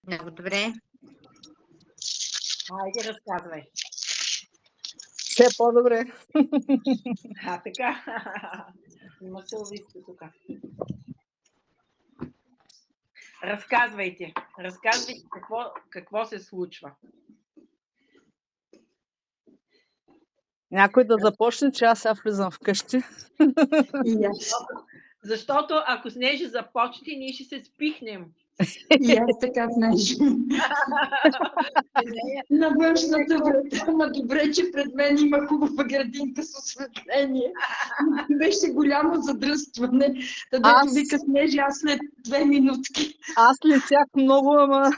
Много добре. Айде, разказвай. Все по-добре. Така. Има сълвиста тук. Разказвайте. Разказвайте какво се случва. Някой да започне, че аз сега влизам вкъщи. Защото ако Снежи започне, ние ще се спихнем. И аз така Снежи. На външната врата, ама добре, че пред мен има хубава градинка с осветление. Беше голямо задръстване. Дето вика Снежи, аз след 2 минутки. Аз летях много, ама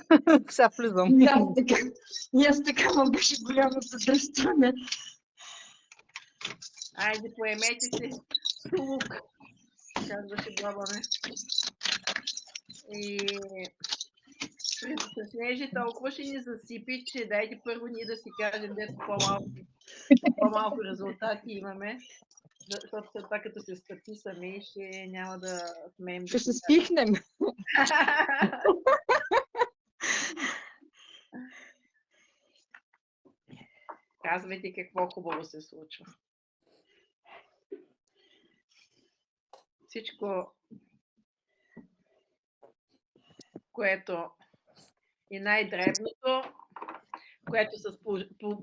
сега влизам. И аз така, ама беше голямо задръстване. Айде, поемете се. Лук. Казваше Бобане. И с Снежи толкова ще ни засипи, че дайте първо ние да си кажем, дето по-малко резултати имаме. Защото това като се стъпи сами, ще няма да смеем. Ще се спихнем. Казвайте какво хубаво се случва. Всичко, което и най-дребното, което с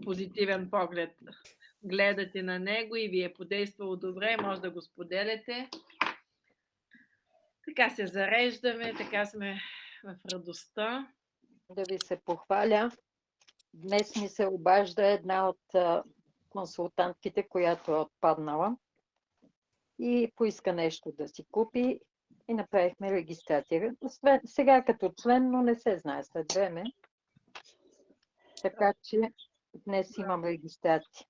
позитивен поглед гледате на него и ви е подействало добре, може да го споделяте. Така се зареждаме, така сме в радостта. Да ви се похваля. Днес ми се обажда една от консултантките, която е отпаднала и поиска нещо да си купи и направихме регистрация. Сега като член, но не се знае след време. Така че днес имам регистрация.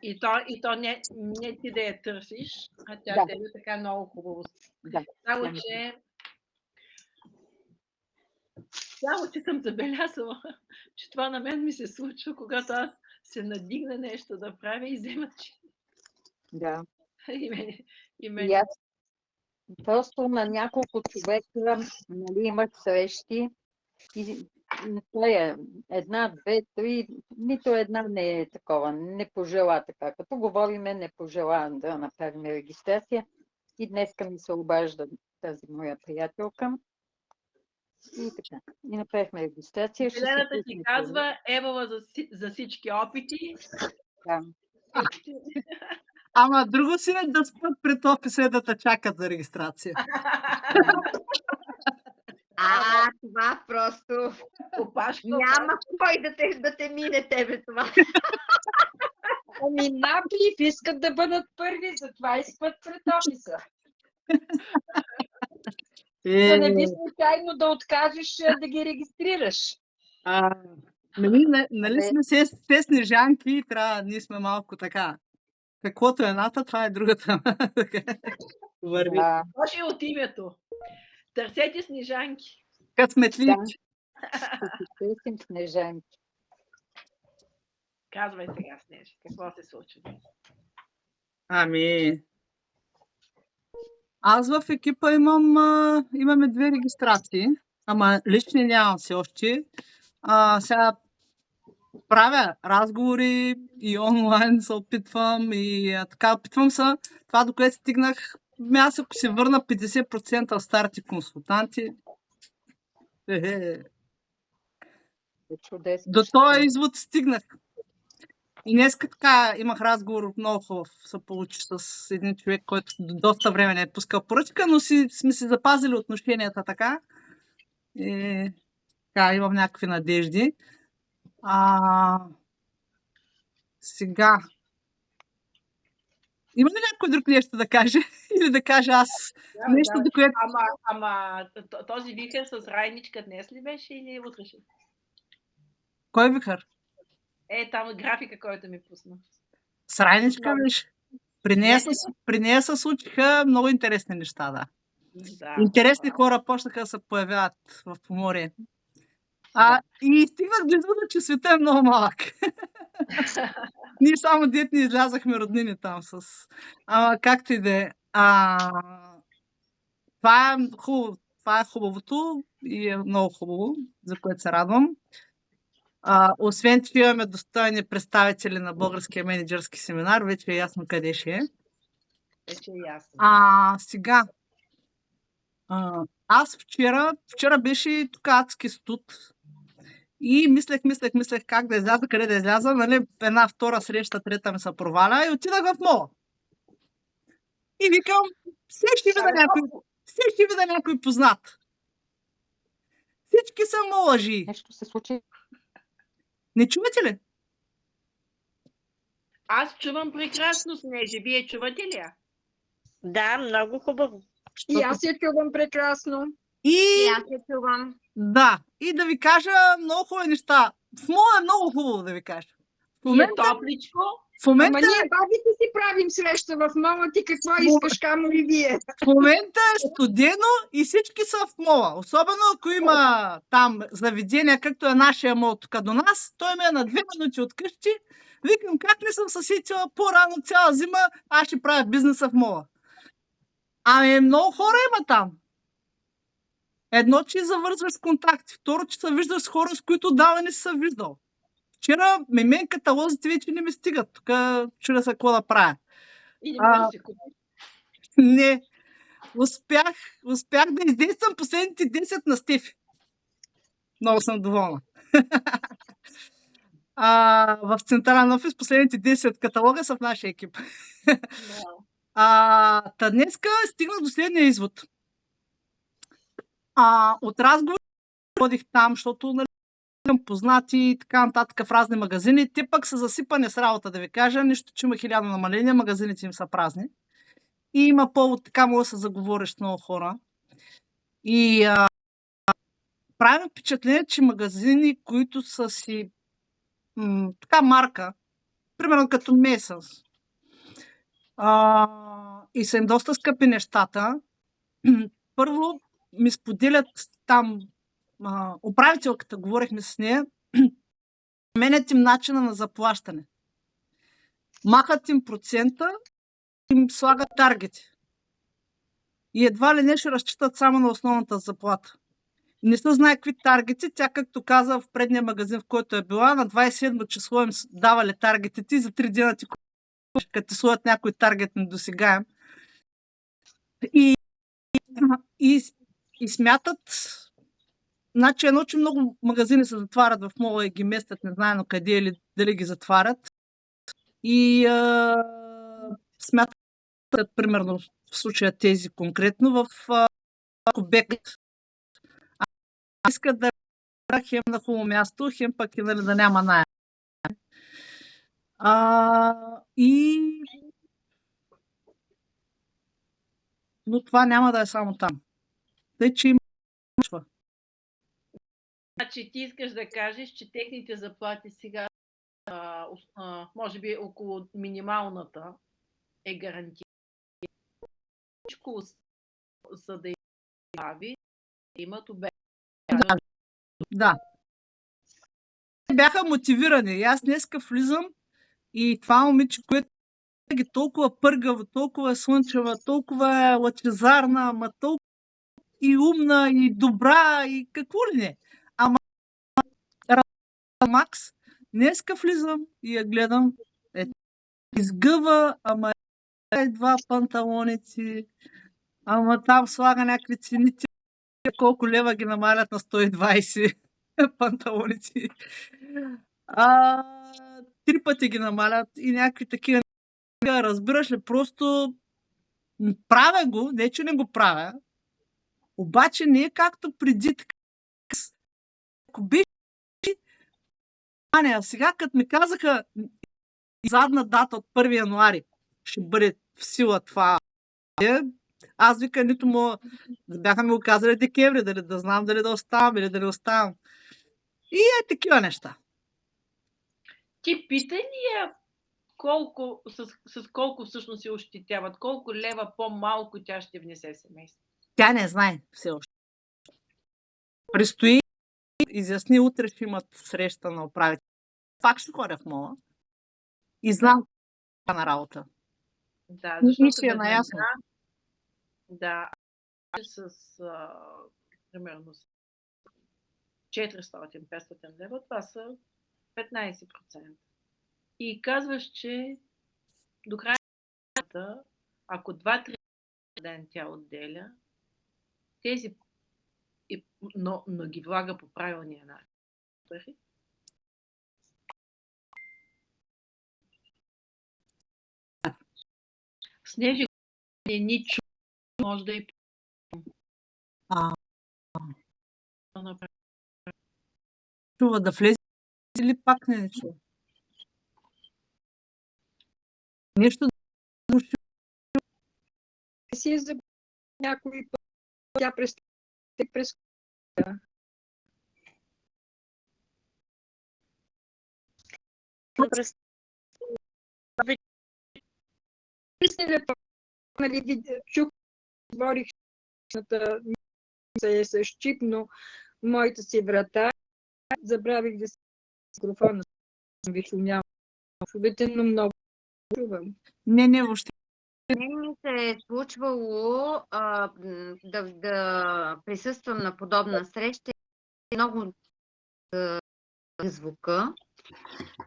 И то не ти да я търсиш, а тя да е така много хубаво. Само, че съм забелязала, че това на мен ми се случва, когато аз се надигна нещо да правя и взема, че... Да. И мен. Просто на няколко човека имах срещи и една, две, три, нито една не е такова, не пожела така. Като говориме, не пожела да направим регистрация. И днеска ми се обажда тази моя приятелка. И така. И направихме регистрация. Елената ти казва, евала за всички опити. Да. Ама друго си е да спят пред офиса и да те чакат за регистрация. Това просто опашка. Няма кой да те мине тебе това. Ами наплив, искат да бъдат първи, затова изпът пред офиса. Да не би случайно да откажеш да ги регистрираш. Нали сме все снежанки и трябва, ние сме малко така. Каквото е едната, това е другата. Върви. Може и от името. Търсете снежанки. Късметливи. Търсим снежанки. Казвай сега, Снежи, какво се случва? Аз в екипа имаме 2 регистрации, ама лични нямам все още. Сега правя разговори и онлайн се опитвам и така опитвам се. Това, до което стигнах, аз ако се върна 50% старите консултанти, до този извод стигнах. И днес така имах разговор много хубав, се получи с един човек, който доста време не е пускал поръчка, но сме си запазили отношенията така. И така, имам някакви надежди. Сега. Има ли някой друг нещо да каже? Или да кажа аз нещо, до което... Ама този вихър с райничка днес ли беше или утре ще? Кой вихър? Там графика, който ми пусна. С райничка беше. При нея се случиха много интересни неща, да. Интересни хора почнаха да се появяват в Поморие. И стигнах до извода, че света е много малък. Ние само детни излязахме роднини там с... както и да е. Това е хубаво. Това е хубавото и е много хубаво, за което се радвам. Освен, че имаме достойни представители на Българския менеджерски семинар, вече е ясно къде ще е. Вече е ясно. Сега, аз вчера беше тук адски студ и мислех как да изляза, къде да изляза, нали, една, втора среща, трета ми се проваля и отидах в мола. И викам, все ще видя някой познат. Всички са лъжи. Нещо се случи. Не чувате ли? Аз чувам прекрасно, Снежи. Вие чувате ли я? Да, много хубаво. И аз я чувам прекрасно. И И аз я чувам. да, и да ви кажа много хубави неща. В мола е много хубаво да ви кажа. В И е момента, топличко. в момента, Ама ние бабите си правим среща в мола, ти какво искаш, камо ли вие? в момента е студено и всички са в мола. Особено ако има там заведения, както е нашия мол тук до нас, той ме е на 2 минути от къщи. Викам, как не съм съситила по-рано цяла зима, аз ще правя бизнеса в мола. Ами много хора има там. Едно, че завързваш с контакти. Второ, че се виждаш с хора, с които отдавна не си се виждал. Вчера мен каталозите вече не ми стигат. Тук чудя се какво да правя. И не можеш да си купиш. Не. Успях да издействам последните 10 на Стефи. Много съм доволна. В централен офис последните 10 от каталога са в нашия екип. Да. Днеска стигнах до следния извод. От разговор ходих там, защото имам познати и така нататък в разни магазини. Те пък са засипани с работа, да ви кажа. Нищо, че има 1000 намаления, магазините им са празни. И има повод, така мога да се заговориш с много хора. И правим впечатление, че магазини, които са си така марка, примерно като Месънс, и са им доста скъпи нещата, първо ми споделят там управителката, говорихме с нея, менят им начина на заплащане. Махат им процента, им слагат таргети. И едва ли не ще разчитат само на основната заплата. Не се знае какви таргети. Тя, както каза в предния магазин, в който е била, на 27 число им давали таргетите и за 3 дена ти като ти сложат някой таргет недосегаем. И смятат, значи едно, че много магазини се затварят в мола и ги местят, не знаем къде или дали ги затварят. И смятат, примерно в случая тези конкретно, в обект. Искат да хем на хубаво място, хем пък и да няма наем. Но това няма да е само там. Тъй, че има. Значи ти искаш да кажеш, че техните заплати сега може би около минималната е гарантирана. Всичко, за да имат обект. Да. Бяха мотивирани. И аз днеска влизам и това момиче, което е толкова пъргаво, толкова е слънчева, толкова е лъчезарна, ама толкова и умна, и добра, и какво ли не. Ама Макс, днеска влизам и я гледам. Изгъва, ама едва панталоници, ама там слага някакви цените, колко лева ги намалят на 120 панталоници. 3 пъти ги намалят и някакви такива. Разбираш ли, просто правя го, не че не го правя, обаче не е както преди. Ако беше сега, като ми казаха задна дата от 1 януари ще бъде в сила това, аз вика, нито му бяха ми го казали декември, дали да знам дали да оставам или да не оставам. И такива неща. Ти пита ли я колко, с колко всъщност се ощетяват? Колко лева по-малко тя ще внесе в семейство? Тя не знае все още. Престои, изясни, утре ще имат среща на управител. Пак ще ходя в мола и знам на работа. Да, И защото ще е наясно. да, с примерно 400-500 лева, това са 15%. И казваш, че до края на годината, ако 2-3 ден тя отделя, тези, но ги влага по правилния начин. Снежи ничо може да и чува да влезе или пак не чува? Нещо да Си е за някой път. Тя през нали, чух, говорих е с чип, но моята си врата забравих да си микрофона. Ви шумявам. Чувате, но много чувам. Не, въобще. Не ми се е случвало да присъствам на подобна среща. Много звука.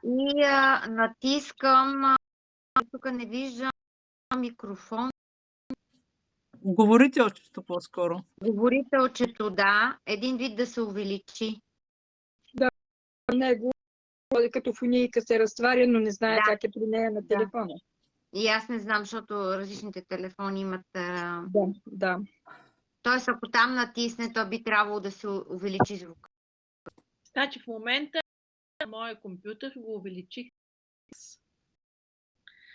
И натискам, тук не виждам микрофон. Говорителчето по-скоро. Говорителчето, да. Един вид да се увеличи. Да, него като фунийка се разтваря, но не знае как е при нея на телефона. И аз не знам, защото различните телефони имат... Да. Тоест, ако там натисне, то би трябвало да се увеличи звук. Значи в момента на моя компютър го увеличих.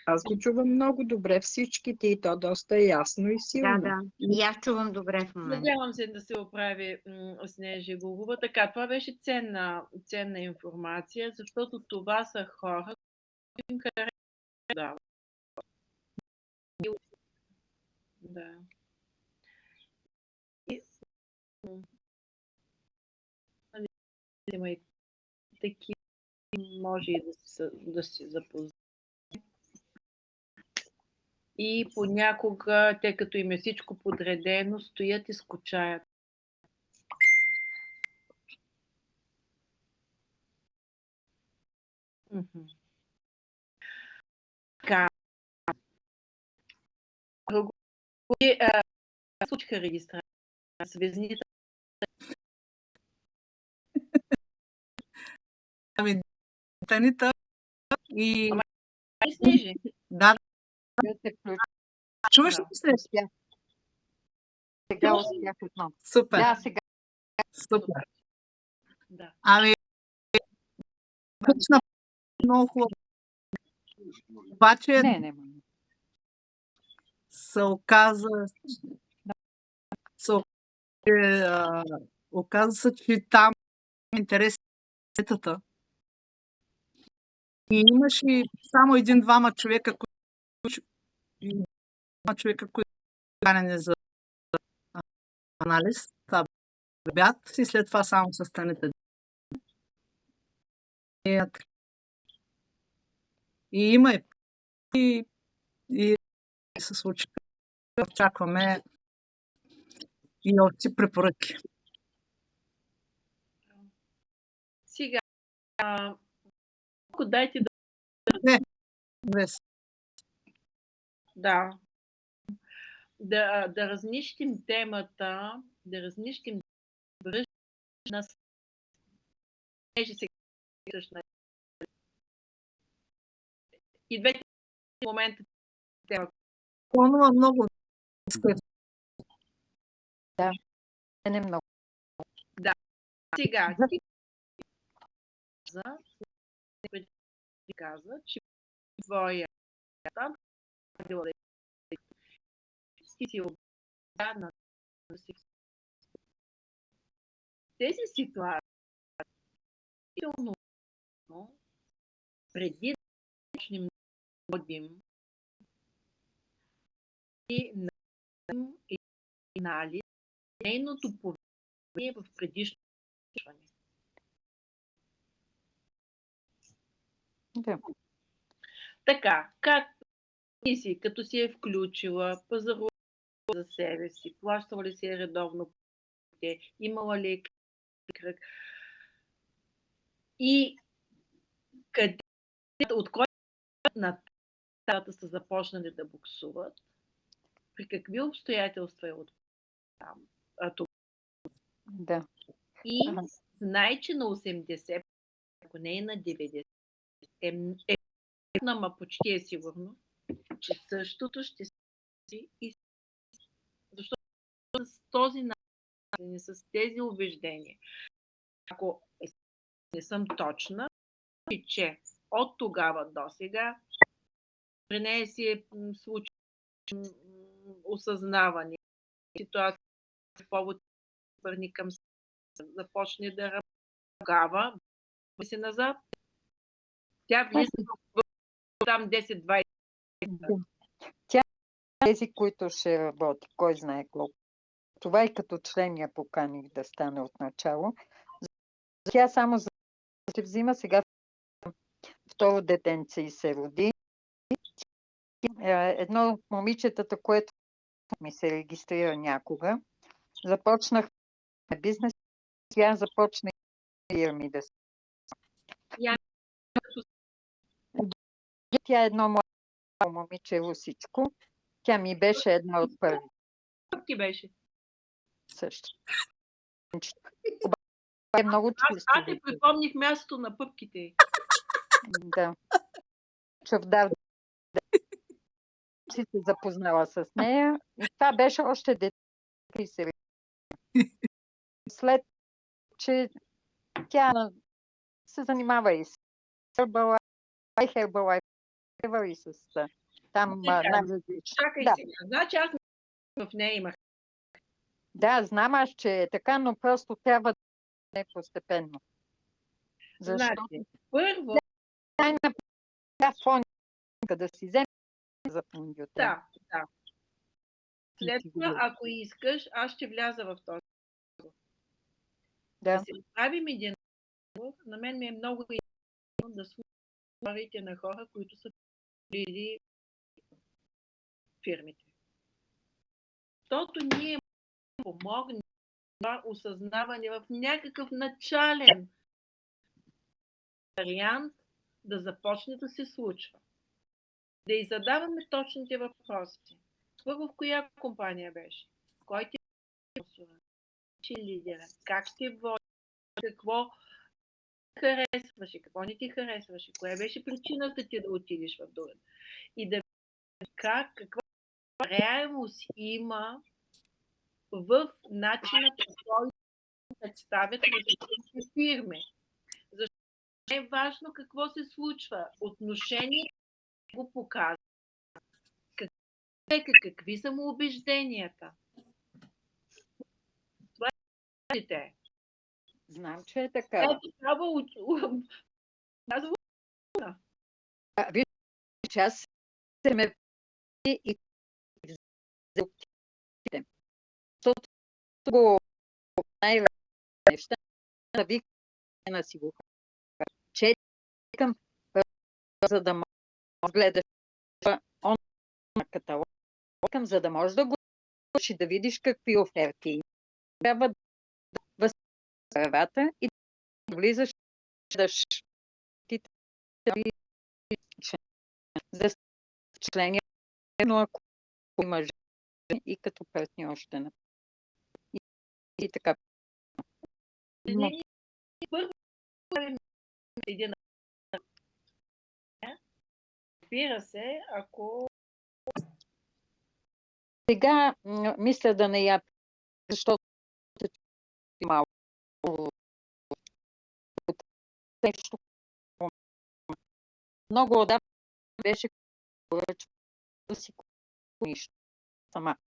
Аз го чувам много добре всичките и то доста ясно и силно. Да. И аз чувам добре в момента. Надявам се да се оправи Снежи Гугова. Така, това беше ценна информация, защото това са хора, които им харесват. Да. Има и такива, може и да си запознаят. И понякога, те като им е всичко подредено, стоят и скучаят. Така. Случиха регистрация с везните. Ами, Танита и... Снежи. Да. Чуваш ли се? Сега успях отново. Супер. Да, сега. Супер. Да. Ами, почна много хубаво. Обаче Не. се оказа, че там интереси сетата. И имаше само един-двама човека, които канени за анализ. Това обяд и след това само с Танита. И има и се случи. Очакваме и още препоръки. Сега, дайте да... Не. Да разнищим темата, да разнищим на Снежи сега. И двете момента тема. Онова много. Да, не много. Да. Сега, каза, че твоя там ти си обрана тези ситуации преди да почнем да водим и анализ нейното поведение в предишното случване. Да. Така, като си е включила, пазарува за себе си, плащала ли си е редовно имала ли е кръг. И къде, от кой на децата са започнали да боксуват, при какви обстоятелства е от там. Да. И знай, че на 80, ако не е на 90, е ама почти е сигурно, че същото ще си и защото с този начин, с тези убеждения, ако не съм точна, и че от тогава до сега при нея си е случило осъзнаване, ситуация, повод върни към започне да работава, си назад, тя влиза в там 10-20. Тя тези, които ще работи, кой знае колко. Това и като член я поканих да стане от начало. Тя само за да взима сега второ детенце и се роди. Едно от момичетата, което ми се регистрира някога, започнах бизнес, тя започна фирми да се. Тя е едно младо момиче русичко. Тя ми беше една от първи. Как ти беше? Също. Е много чисто. Аз те припомних мястото на пъпките. Да. Чавдар си се запознала с нея. И това беше още дете. След, че тя се занимава и с Herbalife, и с там най-различно. Чакай сега. Значи аз в нея имах. Да, знам аз, че е така, но просто трябва да е постепенно. Защото Първо, тя фоника да си вземе за фондиота. да. След това, ако искаш, аз ще вляза в този. Да си направим един. На мен ми е много интересно да слушате на хора, които са били фирмите. Защото ние помогнем това осъзнаване в някакъв начален вариант да започне да се случва. Да й задаваме точните въпроси. Първо, в коя компания беше? Кой ти е лидера? Как те води? Какво харесваше? Какво не ти харесваше? Коя беше причината ти да отидеш в друга? И да каква реалност има в начина, по който представят различните фирми. Защото е важно какво се случва. Отношение го показва. Какви са му убежденията? Това е те. Знам, че е така. Виж, че аз се ме и защото го най-лесно неща да вика на си го четикам, за да може да гледаш он на каталог, за да можеш да го учи, да видиш какви оферти има. Трябва да възправата и да влизаш за члени, но ако имаш и като партньор ще направи. И така. Първо един разбира се, ако сега мисля да не я, защото малко нещо много отдавна беше поръчва да си нищо сама.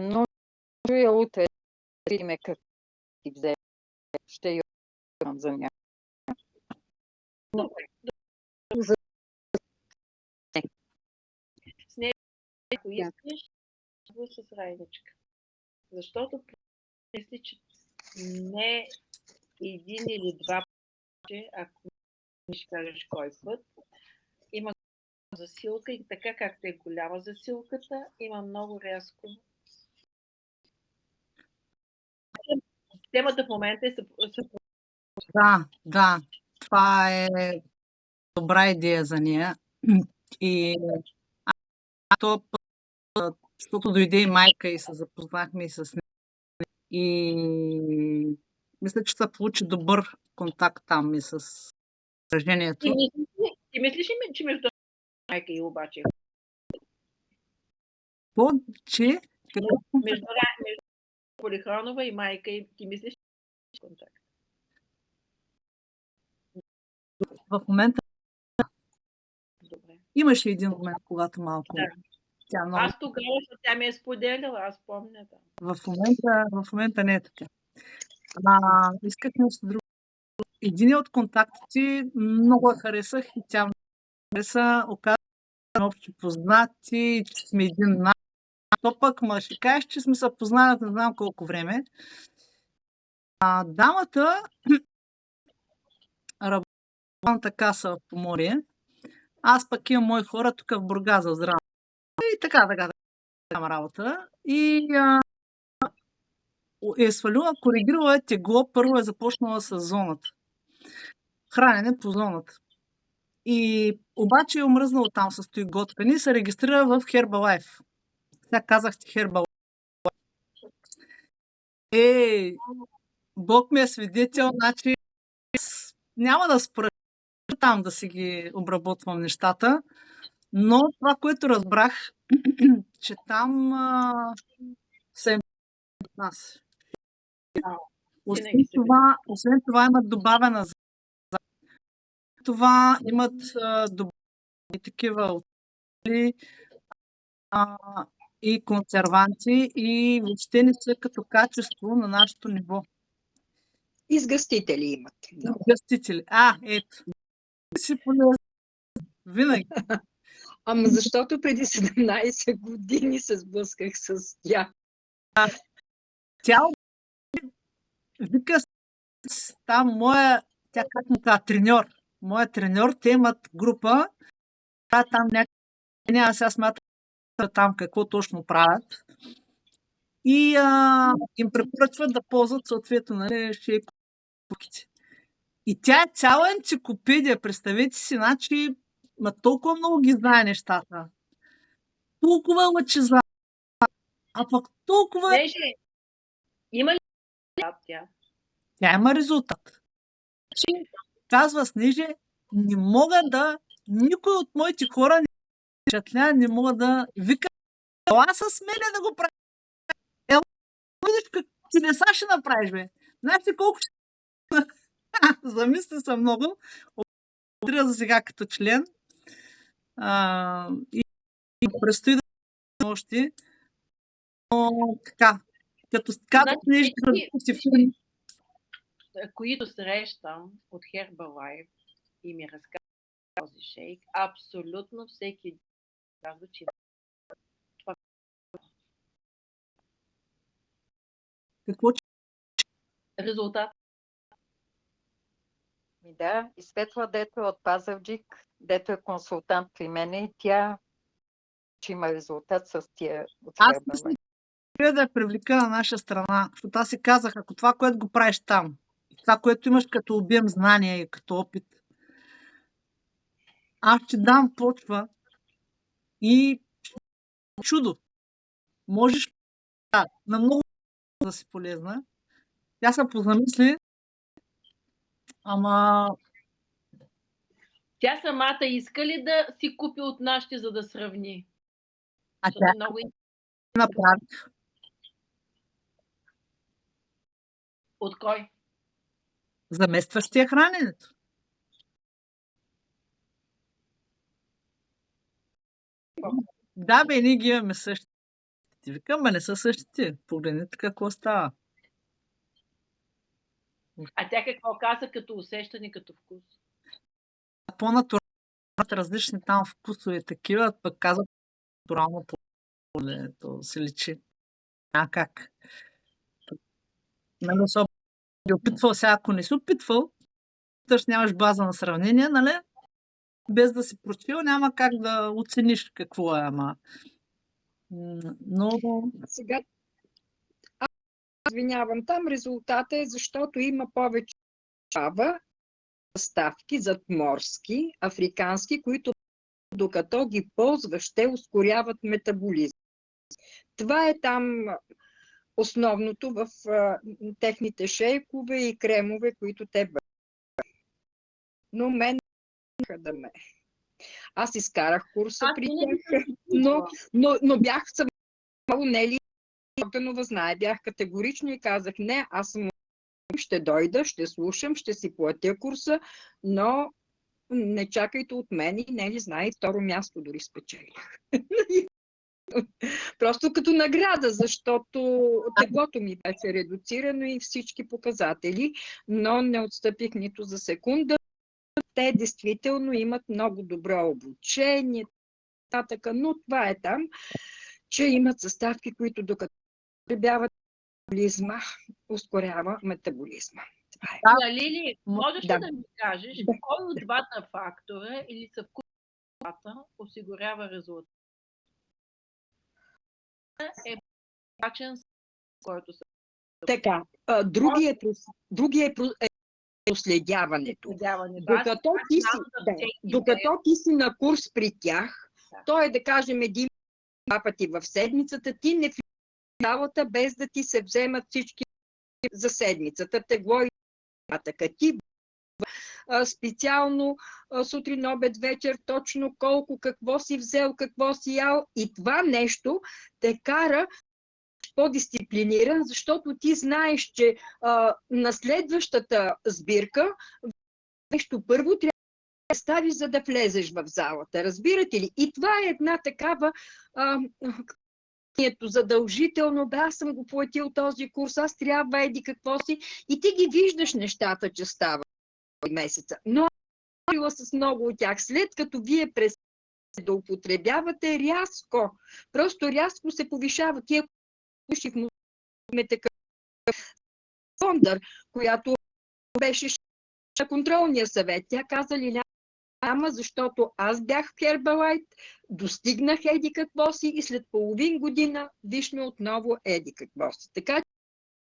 Но чуя утре да видим как ти взе. Ще я за нея. С нея, ако искаш, с Райничка. Защото мисля, че не един или два пъти, ако не ще кажеш кой път, има засилка и така както е голяма засилката, има много рязко. Темата в момента е Да, това е добра идея за нея. И то, защото дойде и майка и се запознахме и с нея. И мисля, че се получи добър контакт там и с отражението. Ти мислиш ли, че между майка и обаче? Че? Между Полихронова и майка и ти мислиш ли контакт? В момента Добре. имаше един момент, когато малко. Да. Тя много... Аз тогава, тя ми е споделила, аз помня. Да. В момента не е така. Исках нещо друго. Един от контактите много я харесах и тя много хареса. Оказва общи познати, че сме един над. То пък ще кажеш, че сме се познали не знам колко време. Дамата работи в Банната каса в Поморие. Аз пък имам мои хора тук в Бургас за здраве. И така работа. И е свалила, коригирала е тегло, първо е започнала с зоната. Хранене по зоната. И обаче е омръзнала там с стои готвени и се регистрира в Herbalife. Сега казахте Herbalife. Бог ми е свидетел, значи няма да спра там да си ги обработвам нещата, но това, което разбрах, че там са им нас. Освен това имат добавена за това имат добавени такива и консерванти и въобще не са като качество на нашето ниво. Изгъстители имат. Изгъстители. Ето. Си полезно. Винаги. Ама защото преди 17 години се сблъсках с тях. Тя вика там тя как му казва, треньор. Моя треньор, те имат група, там няма сега смятам там какво точно правят. И им препоръчват да ползват съответно шейповките. И тя е цяла енциклопедия, представете си, значи толкова много ги знае нещата. Толкова лъчеза. А пък толкова... Има ли резултат тя? Тя има резултат. Казва Снеже, не мога да... Никой от моите хора не мога да вика. Ела с мене да го прави. Ела, видиш как чудеса ще направиш, бе. Знаеш ли колко ще... Замисли се много. Обрира за сега като член. И предстои да още. Но така. Като казват нещо да си филм. Които срещам от Herbalife и ми разказват този шейк, абсолютно всеки казва, че това какво резултат. Да, и Светла, дето е от Пазарджик, дето е консултант при мен и тя че има резултат с тия от Herbalife. Аз да я привлека на наша страна, защото аз си казах, ако това, което го правиш там, това, което имаш като обем знания и като опит, аз ще дам почва и чудо. Можеш на много да си полезна. Тя се позамисли, ама... Тя самата иска ли да си купи от нашите, за да сравни? Тя много направи. От кой? Заместващия храненето. Да, бе, ние ги имаме същите. Ти викам, не са същите. Погледнете какво става. А тя какво каза като усещане, като вкус? По-натурално различни там вкусове такива, пък казват натурално то се личи. Как? Нали, особено ги опитвал сега, ако не си опитвал, нямаш база на сравнение, нали? без да си прочел, няма как да оцениш какво е, ама. Но Сега, извинявам, там резултата е, защото има повече съставки задморски, африкански, които докато ги ползваш, те ускоряват метаболизъм. Това е там основното в техните шейкове и кремове, които те бъдат. Но мен да ме. Аз изкарах курса при тях, но бях само Нели Йорданова знае. Бях категорично и казах не, аз съм ще дойда, ще слушам, ще си платя курса, но не чакайте от мен и Нели знае и второ място дори спечелих. Просто като награда, защото теглото ми беше редуцирано и всички показатели, но не отстъпих нито за секунда. Те действително имат много добро обучение, но това е там, че имат съставки, които докато потребяват метаболизма, ускорява метаболизма. Да, Лили, можеш ли Да. да ми кажеш, кой от двата фактора или съвкупността осигурява резултат? Е прачен, с който се... Така, другия е проследяването. Докато ти си на курс при тях, то е да кажем 1-2 пъти в седмицата, ти не влизаш в залата без да ти се вземат всички за седмицата, тегло и така. Ти специално сутрин, обед, вечер, точно колко, какво си взел, какво си ял и това нещо те кара по-дисциплиниран, защото ти знаеш, че на следващата сбирка нещо първо трябва да ставиш, за да влезеш в залата. Разбирате ли? И това е една такава задължително, аз съм го платил този курс, аз трябва еди какво си и ти ги виждаш нещата, че става месеца. Но била с много от тях. След като вие през да употребявате просто рязко се повишава тия души в така Фондър, която беше на контролния съвет. Тя каза ли няма, защото аз бях в Herbalife, достигнах еди какво си и след половин година виж ме отново еди какво си. Така че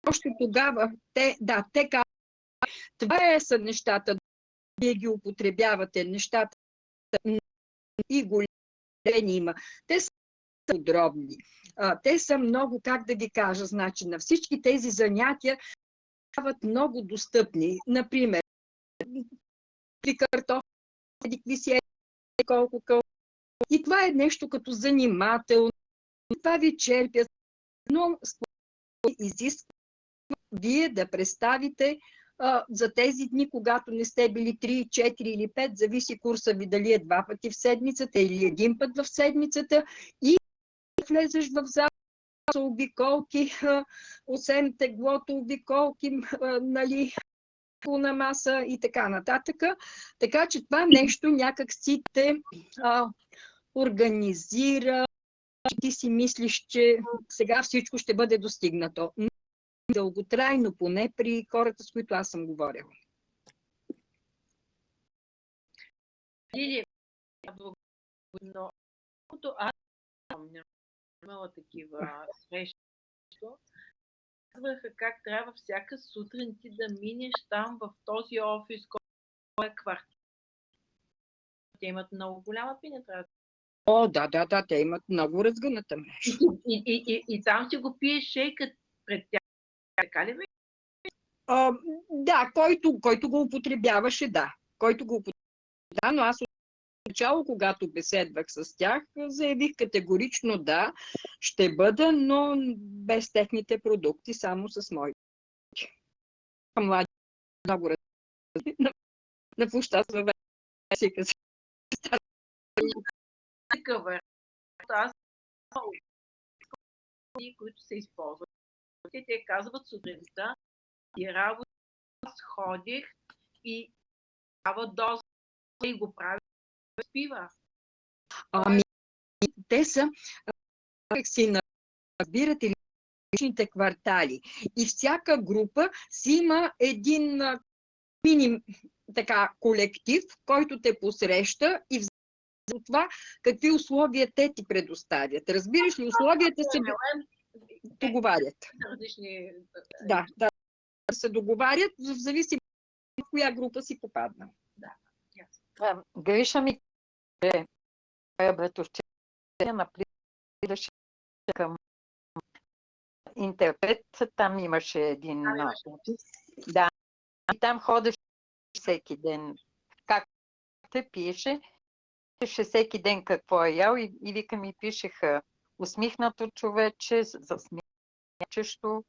още тогава те казват, това са нещата, вие ги употребявате, нещата и големи има. Те са подробни. Те са много, как да ги кажа, значи на всички тези занятия стават много достъпни. Например, при картофи, какви си колко. И това е нещо като занимателно. Това ви черпят. Но изисква вие да представите за тези дни, когато не сте били 3, 4 или 5, зависи курса ви дали е 2 пъти в седмицата или 1 път в седмицата и влезеш в зала обиколки, освен теглото, обиколки, нали, на маса и така нататък. Така че това нещо някак си те организира. Ти си мислиш, че сега всичко ще бъде достигнато. Дълготрайно, поне при хората, с които аз съм говорила. Лили, но аз помня, имала такива срещи, казваха как трябва всяка сутрин ти да минеш там в този офис, който е квартал. Те имат много голяма пенетрация. О, да, те имат много разгъната мрежа. И там си го пиеш шейкът пред тях. Така ли бе? Да, който го употребяваше, да. Но аз от начало, когато беседвах с тях, заявих категорично да, ще бъда, но без техните продукти, само с моите. Млади много различни. На площад във весика си. Такъв е. Аз които се използват. Те казват сутринта и работа, аз ходих и дава доза и го прави спива. Те са, как си разбирате ли, личните квартали. И всяка група си има един така колектив, който те посреща и за това какви условия те ти предоставят. Разбираш ли, условията се договарят. Различни... Да, се договарят, в зависимост от коя група си попадна. Гриша ми че моя братовче напредваше към интерпрет, там имаше един офис. Да, и там ходеше всеки ден. Как те пише, пише всеки ден какво е ял и вика ми пишеха усмихнато човече, засмячещо.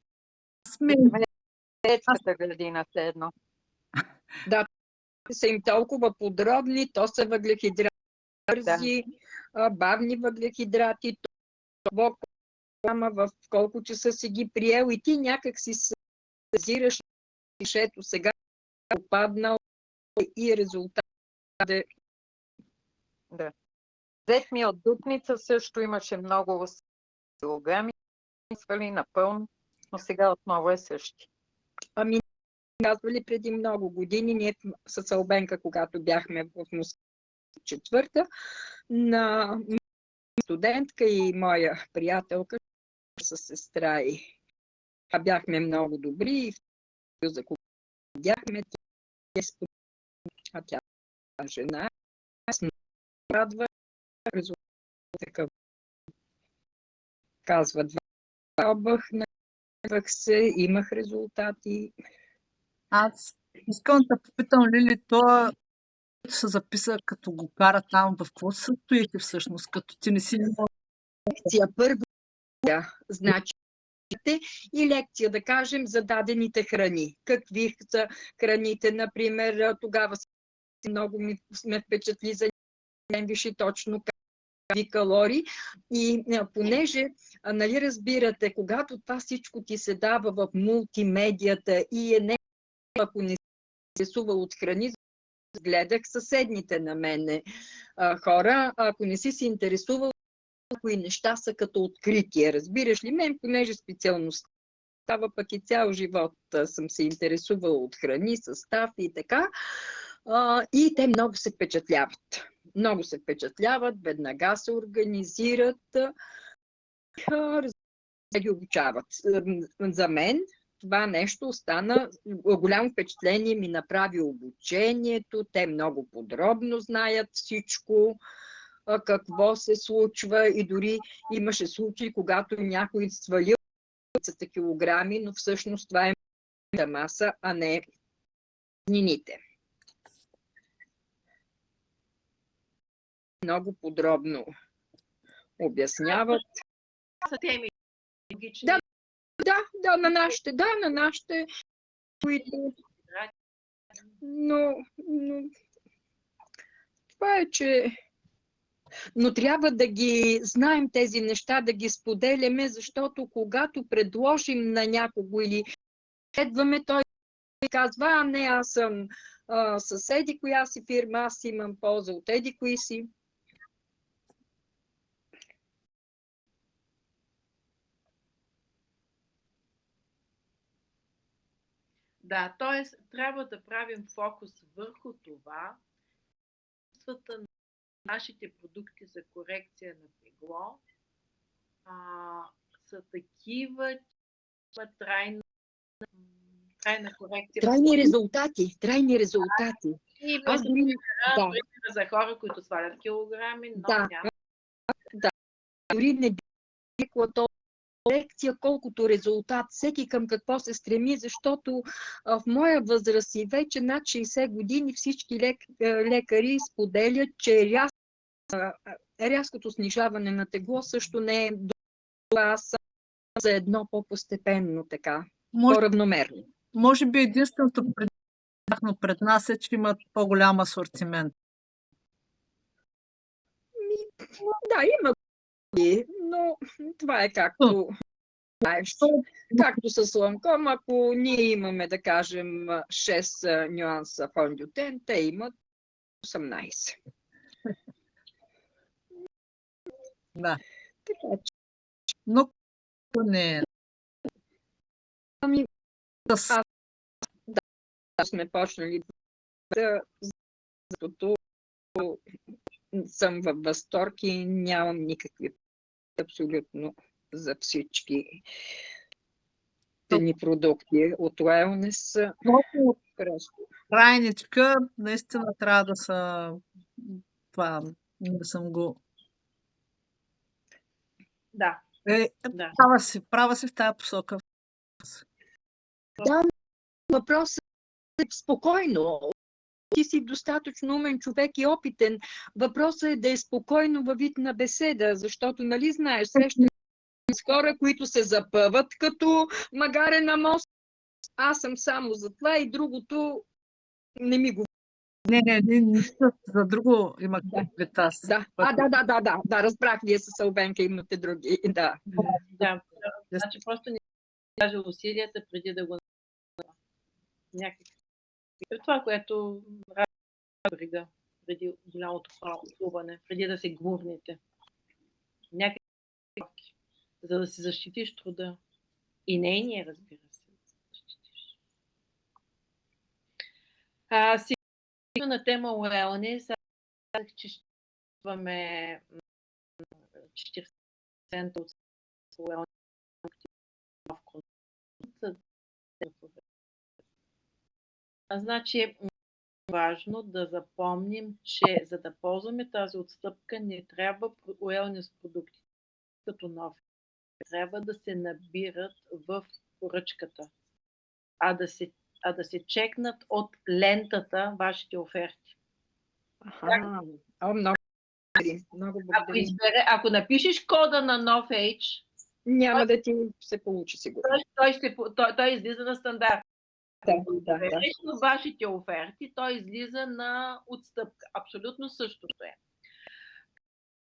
Детската градина все едно. Да, са им толкова подробни, то са въглехидрати бързи, бавни въглехидрати, това в колко часа си ги приел и ти някак си се съзираш, ето сега попаднал и резултат. Да. Взех ми от Дупница също имаше много килограми, свали напълно, но сега отново е същи. Ами, казвали преди много години, ние с Албенка, когато бяхме в Москва четвърта, на студентка и моя приятелка с сестра и бяхме много добри и в за кога бяхме, а тя жена, аз много радва резултат такъв. Казва, пробвах, навах се, имах резултати. Аз искам да попитам, Лили, това се записа, като го кара там, в какво се състоите всъщност, като ти не си имал? Лекция първо, значи, и лекция, да кажем, за дадените храни. Какви са храните, например, тогава много ме впечатли за виши точно какви калории. И понеже, нали разбирате, когато това всичко ти се дава в мултимедията и е не, ако не се интересува от храни, гледах съседните на мене хора, ако не си се интересувал, кои неща са като откритие. Разбираш ли, мен, понеже специалността, пък и цял живот съм се интересувала от храни, състав и така. И те много се впечатляват. Много се впечатляват, веднага се организират, да ги обучават. За мен това нещо остана, голямо впечатление ми направи обучението, те много подробно знаят всичко, какво се случва и дори имаше случаи, когато някой свалил 30 килограми, но всъщност това е маса, а не нините. Много подробно обясняват. Са теми логични. Да, на нашите, които... Но това е, че... Но трябва да ги знаем тези неща, да ги споделяме, защото когато предложим на някого или следваме, той казва, не, аз съм съседи, коя си фирма, аз имам полза от еди кои си. Да, т.е. трябва да правим фокус върху това, на нашите продукти за корекция на тегло са такива, че има трайна корекция. Трайни резултати. И аз дори за хора, които свалят килограми, но няма. Да, дори не бих рекла толкова лекция, колкото резултат, всеки към какво се стреми, защото в моя възраст и вече над 60 години всички лекари споделят, че рязкото снижаване на тегло също не е добре, за едно по-постепенно така, по-равномерно. Може би единственото пред нас е, че имат по-голям асортимент. Да, има, но това е както както с Ланком, ако ние имаме, да кажем, 6 нюанса фондютен, те имат 18. Да. Така че... Но не е. Да, сме почнали защото съм във възторг и нямам никакви абсолютно за всички ни продукти от Wellness. Много Просто. крайничка, наистина трябва да са това, не съм го... Да, да. Права си в тази посока. Да, въпросът е спокойно. Ти си достатъчно умен човек и опитен. Въпросът е да е спокойно във вид на беседа, защото, нали знаеш, срещам с хора, които се запъват като магаре на мост. Аз съм само за това и другото не ми го... Не, за друго имах предвид аз. Да. Да, разбрах, вие с Албенка имате други. Да. Да. Значи просто не даже усилията преди да го някакви. Това, което брига преди голямото плуване, преди да се гмурнете. Някакви, за да си защитиш труда. И нейния, разбира се, защитиш. Сега на тема Wellness, казах, че ще имаме 40% от Wellness в контакт. Значи, важно да запомним, че за да ползваме тази отстъпка, не трябва Wellness продукти като нови. Трябва да се набират в поръчката, а да се чекнат от лентата вашите оферти. Много благодаря. Ако напишеш кода на NoFH, няма да ти се получи сигурно. Той излиза на стандарт. Да. Срещу вашите оферти, той излиза на отстъпка. Абсолютно същото е.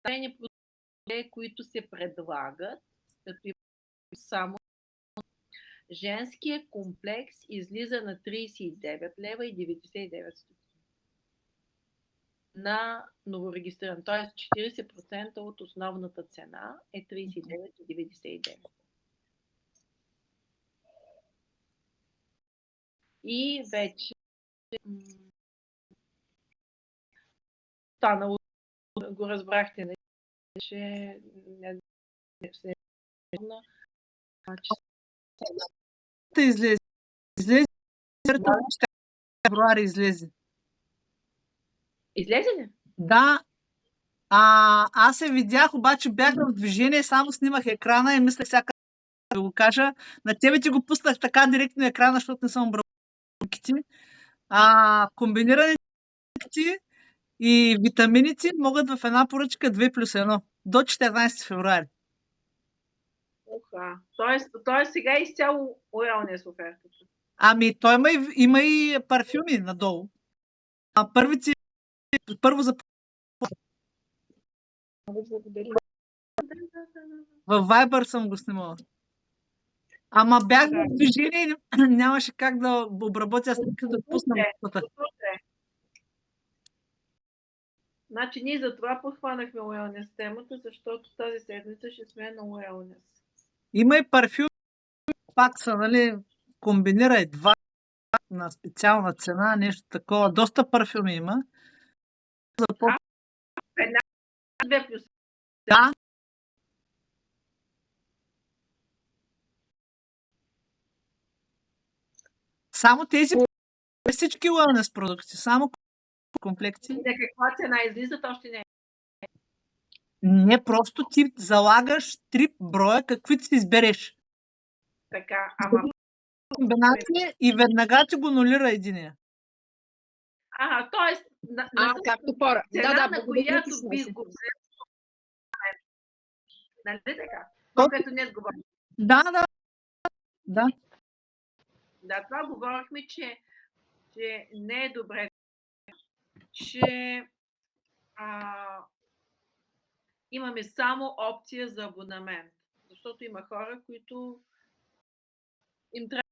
Продукти, които се предлагат, като само женския комплекс излиза на 39 лева и 99 стотинки. На новорегистриран. Т.е. 40% от основната цена е 39,99. И вече станало, го разбрахте, не, че не се Излезе. Февруари излезе. Излезе ли? Да. Аз се видях, обаче бях в движение, само снимах екрана и мислех сега да го кажа. На тебе ти го пуснах така директно екрана, защото не съм бралките. Комбинираните и витамините могат в една поръчка 2+1 до 14 февруари. Тоест сега изцяло Wellness офертата. Той има и парфюми надолу. Първо за... Много благодаря. В Viber съм го снимала. Бях в движение и нямаше как да обработя снимка да пусна. Значи ние за това подхванахме Wellness темата, защото тази седмица ще сме на Wellness. Има и парфюм, пак са, нали, комбинирай два на специална цена, нещо такова. Доста парфюми има. Една, 2+. Да. Само тези всички wellness продукти, само комплекти. И на каква цена излизат, още не е. Не, просто ти залагаш 3 броя, каквито си избереш. Така, комбинация и веднага ти го нулира единия. Т.е. както пора. Цена, на която би го взел. Нали така? Това, което днес говорим. Да. Да, това говорихме, че не е добре, че имаме само опция за абонамент. Защото има хора, които им трябва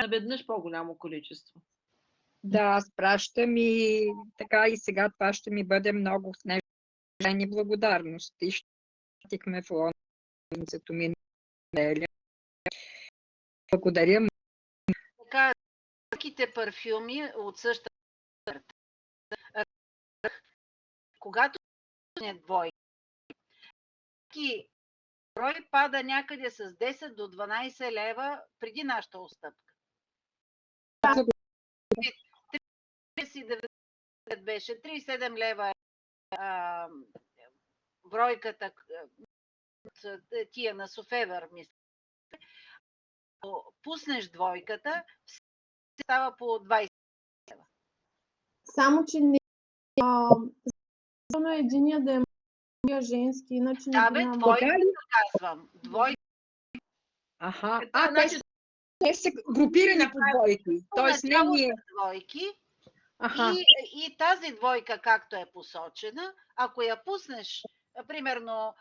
наведнъж по-голямо количество. Да, аз пращам и така и сега това ще ми бъде много снежени благодарности. Щихме в лонцето ми. Благодаря. Така, парфюми от същата Когато не двойки, брой пада някъде с 10 до 12 лева преди нашата отстъпка. 39 беше, 37 лева бройката тия на Софевър, мисля. Ако пуснеш двойката, става по 20 лева. Само, че не е единия да е женски, иначе не Да, бе, знам. двойката казвам. Двойка. Аха. Значи, Те са групирани по двойки. Тоест не начало ние. са двойки. Аха. И тази двойка, както е посочена, ако я пуснеш, примерно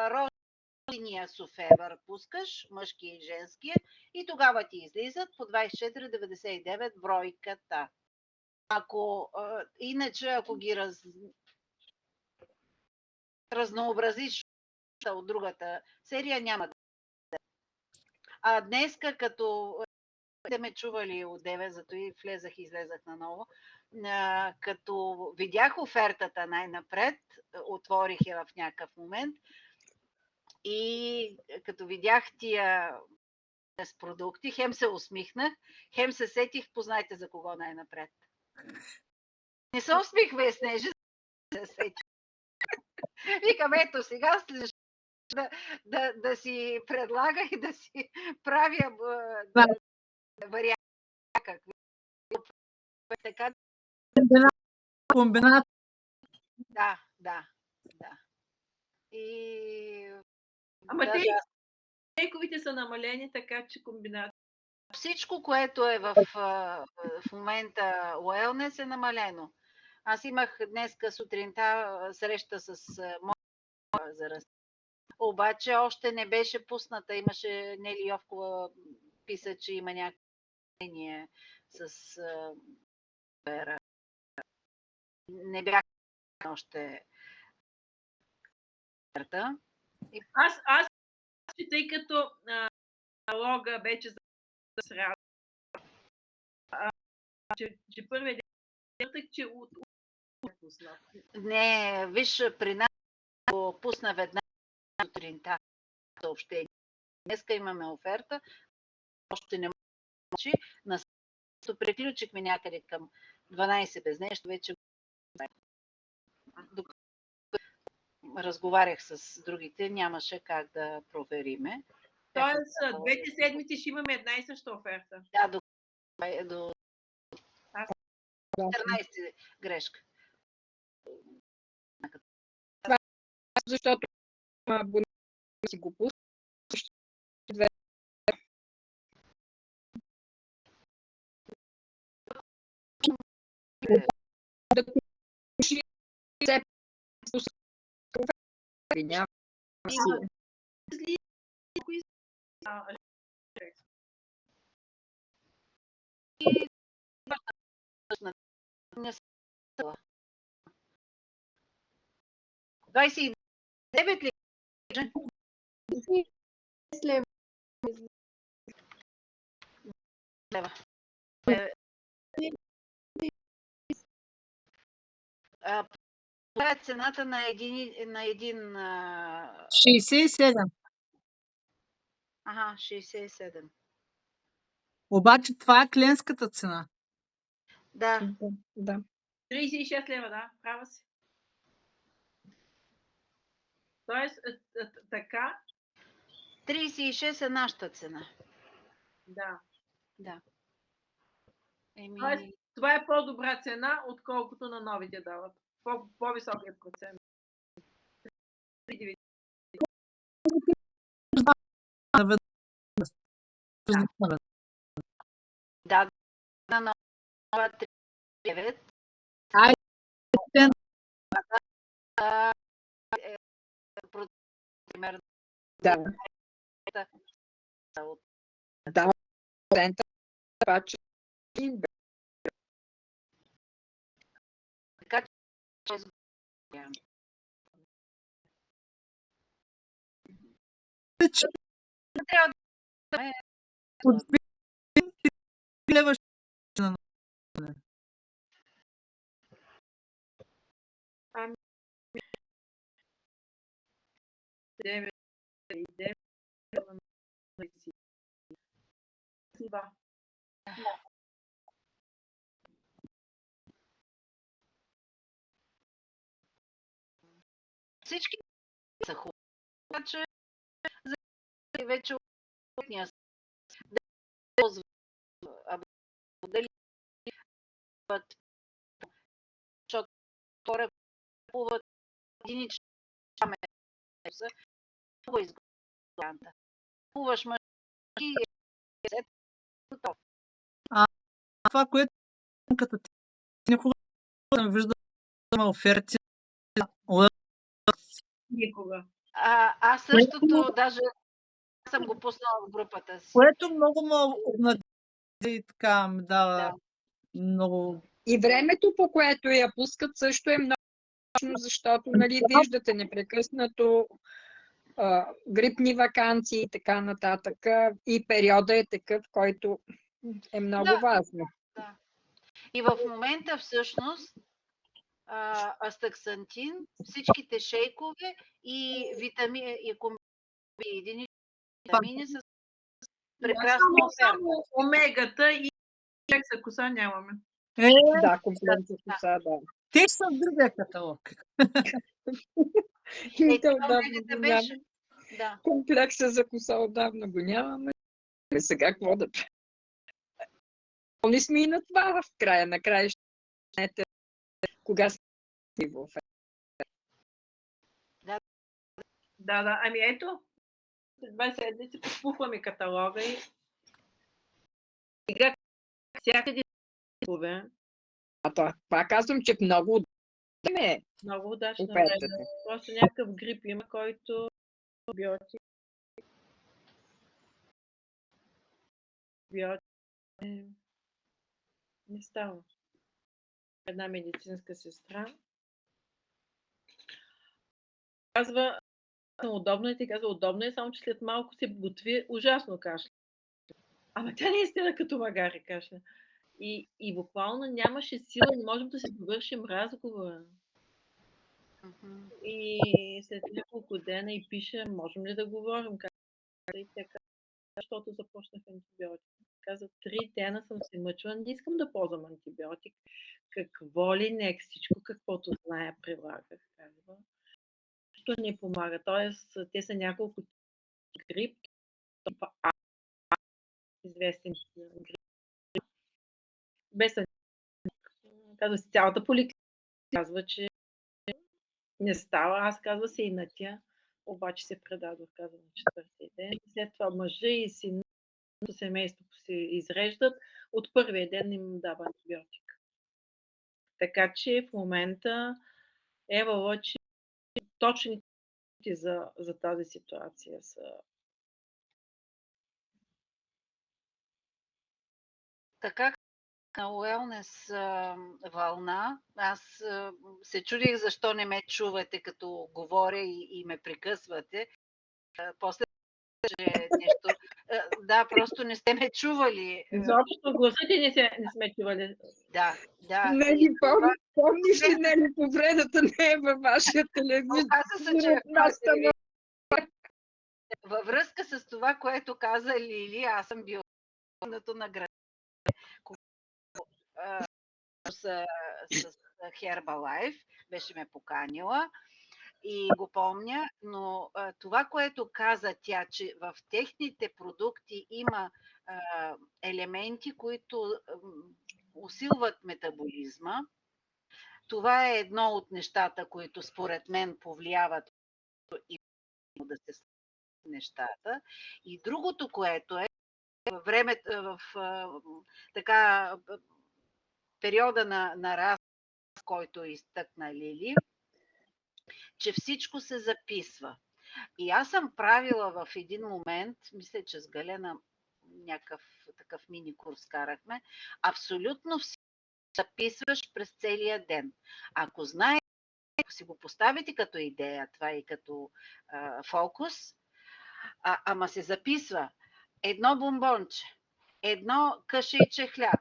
рождения Софевър пускаш, мъжки и женския, и тогава ти излизат по 24,99 бройката. Иначе, ако ги разнообразиш от другата серия, няма да. А днеска, като сте ме чували от 9, зато и влезах и излезах наново, като видях офертата най-напред, отворих я в някакъв момент и като видях тия с продукти, хем се усмихнах, хем се сетих, познайте за кого най-напред. Не се усмихва, Снежи, се сетих. Викам, ето сега да си предлага и да си правя варианти. Така. Комбинация. Да. И... Ама тековите са намалени, така че комбинация. Всичко, което е в момента Wellness е намалено. Аз имах днеска сутринта среща с моя зараз. Обаче още не беше пусната. Имаше Нели Йовкова писа, че има някакво мнение с не бях още Аз тъй като лога вече за сряда, че първият ден, че от пусна. Не, виж, при нас го пусна веднага сутринта съобщение. Днеска имаме оферта, още не може. На същото приключихме някъде към 12 без нещо, вече разговарях с другите, нямаше как да провериме. Тоест, двете седмици ще имаме една и съща оферта. Да, до 14 грешка. Защото абонент си го пусна. Да куши все няма си. Не са 29 ли? Лева. Това е цената на един 67. Ага, 67. Обаче това е клиентската цена. Да. 36 лева, да, права си. Тоест, така. 36 е нашата цена. Да. Тоест, това е по-добра цена, отколкото на новите дават. По-високият процент. Да, на нова 39. Примерно. Да. Да, процента паче. Така че трябва да От 2 лева 9 и 9 на това. Всички са хубави, обаче вече опитния да ползва, дали път, защото хора купуват единични месеца, много изгодната. Купуваш мъжки и е готов. Това, което като ти никога не съм виждала оферти. Никога. Аз същото даже съм го пуснала в групата си. Което много ме и така ми дава много. И времето, по което я пускат, също е много важно, защото нали, виждате непрекъснато грипни ваканции и така нататък. И периода е такъв, който е много важно. Да. И в момента всъщност астаксантин, всичките шейкове и витамини, и единични витамини с прекрасна оферта. Само омегата и комплекса коса нямаме. Да, комплекса коса, да. Те са в другия каталог. Беше. Да. Комплекса за коса отдавна го нямаме. Сега какво да правим? Не сме и на това в края на краищата. Кога сме в Да. Ами ето, след 2 седмици подпухваме каталога и сега всякъде това казвам, че много е. много удачно. Офертата. Просто някакъв грип има, който биотик не става. Една медицинска сестра казва, удобно е, ти казва, удобно е, само че след малко се готви ужасно кашля. Ама тя наистина като магари кашля. И буквално нямаше сила, не можем да се довършим разговора. И след няколко дена и пише, можем ли да говорим? И така, защото започнах антибиотик. Каза, 3 дена съм се мъчила, не искам да ползвам антибиотик. Какво ли не, всичко каквото зная прилагах. Казва. Нищо не помага. Тоест, те са няколко грип, известен грип. Без казва си цялата поликлиника. Казва, че не става. Аз казва се и на тя. Обаче се предадох, казва на 4-ти ден. След това мъжа и сина семейство се изреждат. От първия ден им дава антибиотик. Така че в момента Ева Лъчи точните за тази ситуация са. Така на Уелнес вълна, аз се чудих защо не ме чувате като говоря и ме прекъсвате. После нещо. Да, просто не сте ме чували. Изобщо гласът и не сме чували. Да. Нели, помниш ли, Нели, повредата не е във вашия телевизор? Във връзка с това, което каза Лили, аз съм била на град с Herbalife, беше ме поканила и го помня, но това, което каза тя, че в техните продукти има елементи, които усилват метаболизма, това е едно от нещата, които според мен повлияват и да се случат нещата. И другото, което е във времето, в така периода на раз, който изтъкна Лили, че всичко се записва. И аз съм правила в един момент, мисля, че с Галена някакъв такъв мини курс карахме, абсолютно всичко записваш през целия ден. Ако знаете, ако си го поставите като идея, това и като фокус, ама се записва едно бомбонче, едно кашиче хляб.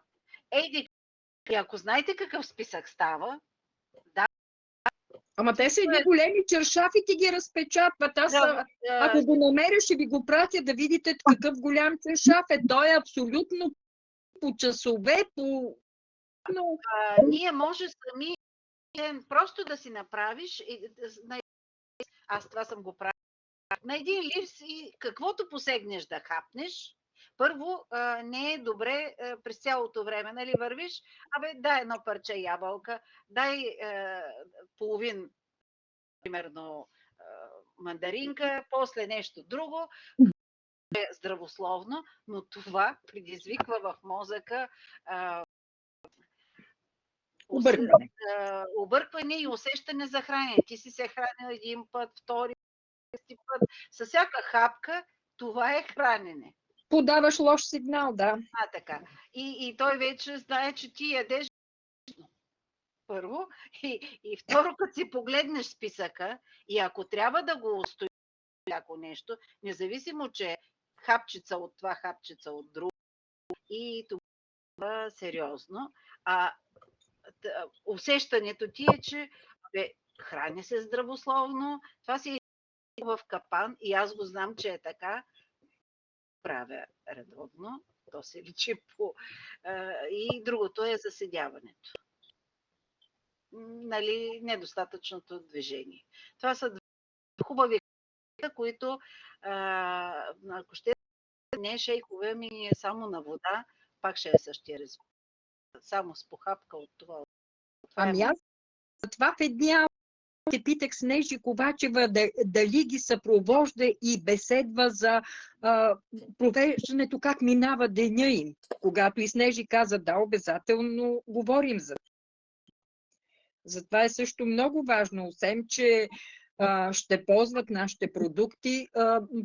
И ако знаете какъв списък става, да, Ама те са едни големи чершафи, ти ги разпечатват. Ако го намеря, ще ви го пратя да видите какъв голям чершаф е. Той е абсолютно по часове, Ние може сами просто да си направиш, аз това съм го правила, на един лист и каквото посегнеш да хапнеш, първо не е добре през цялото време, нали, вървиш, дай едно парче ябълка, дай половин, примерно, мандаринка, после нещо друго, е здравословно, но това предизвиква в мозъка объркване и усещане за хранене. Ти си се хранил един път, втори път. С всяка хапка това е хранене. Подаваш лош сигнал, да. Така. И той вече знае, че ти ядеш първо. И второ, като си погледнеш списъка и ако трябва да го устои всяко нещо, независимо, че хапчица от това, хапчица от друго, и това сериозно, усещането ти е, че храня се здравословно, това си е в капан и аз го знам, че е така, правя редовно, то се личи по... И другото е заседяването. Нали, недостатъчното движение. Това са хубави, които, ако ще не е шейкове, ми е само на вода, пак ще е същия резултат. Само с похапка от това. Ами аз това в едни те питах Снежи Ковачева дали ги съпровожда и беседва за провеждането, как минава деня им. Когато и Снежи каза, да, обязателно говорим за това. Затова е също много важно, освен че ще ползват нашите продукти,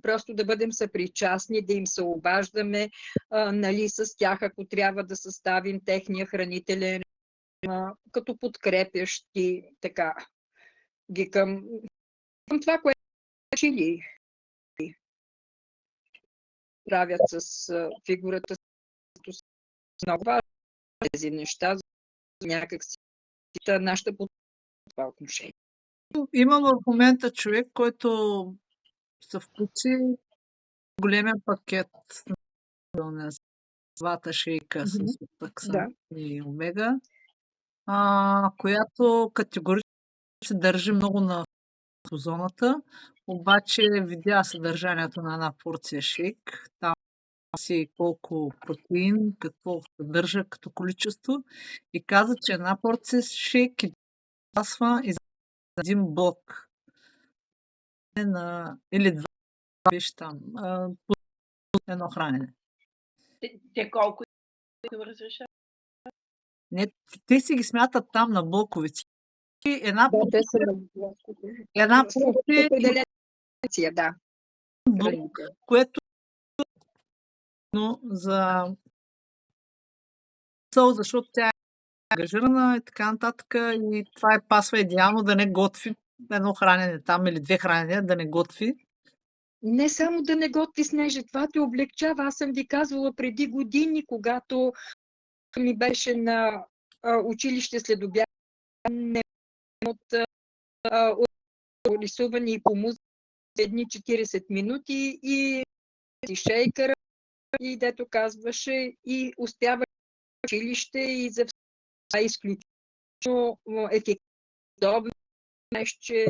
просто да бъдем съпричастни, да им се обаждаме, нали, с тях, ако трябва да съставим техния хранителен, като подкрепящи, така, ги към това, което чили правят с фигурата, с много важни тези неща, някак си нашата това отношение. Има в момента човек, който се включи големия пакет на двата шейка с таксан и омега, която категорично се държи много на зоната, обаче видя съдържанието на една порция шейк, там си колко протеин, какво съдържа като количество и каза, че една порция шейк пасва и за един блок или два беше там по едно хранене. Те колко им разрешават? Не, те си ги смятат там на блоковете. Една порция, да. Блок, което за защото тя е ангажирана и така нататък и това е пасва идеално да не готви едно хранене там или две хранения да не готви. Не само да не готви, Снежа, това те облегчава. Аз съм ви казвала преди години, когато ми беше на училище следобедне от рисуване и по музика едни 40 минути и шейкъра и дето казваше и успява училище и за това изключително ефективно нещо, че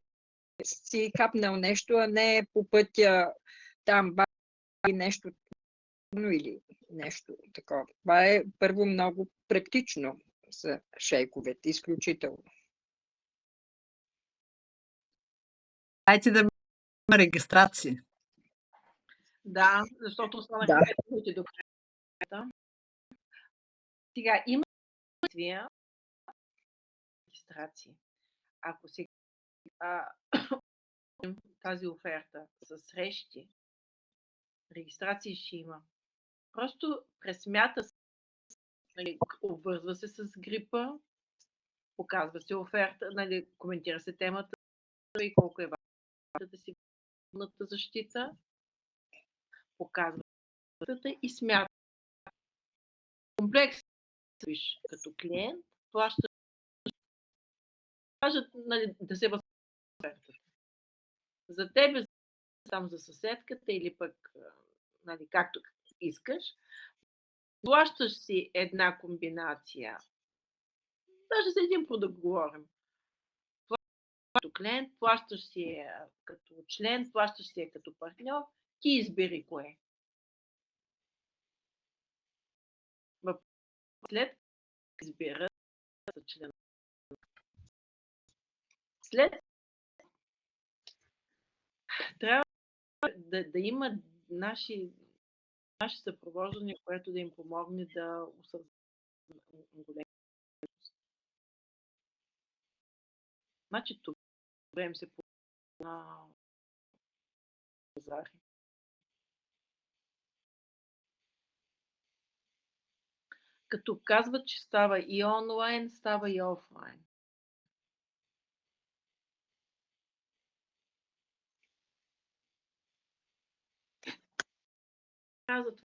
си хапнал нещо, а не по пътя там баби нещо или нещо такова. Това е първо много практично за шейковете, изключително. Дайте да има регистрации. Да, защото останаха 5 минути до края. Сега има регистрации. Ако сега тази оферта с срещи, регистрации ще има. Просто пресмята се, обвързва се с грипа, показва се оферта, нали, коментира се темата и колко е важно да си пълната защита, показва и смята. Комплекс като клиент, плаща, нали, да се За тебе, само за съседката или пък, нали, както искаш, плащаш си една комбинация. Даже за един продукт говорим. Като клиент, плащаш си като член, плащаш си като партньор, ти избери кое. След избира за член. След трябва да има наше съпровождане, което да им помогне да осъзнаят големи. Значи това им се на пазари. Като казват, че става и онлайн, става и офлайн. Казват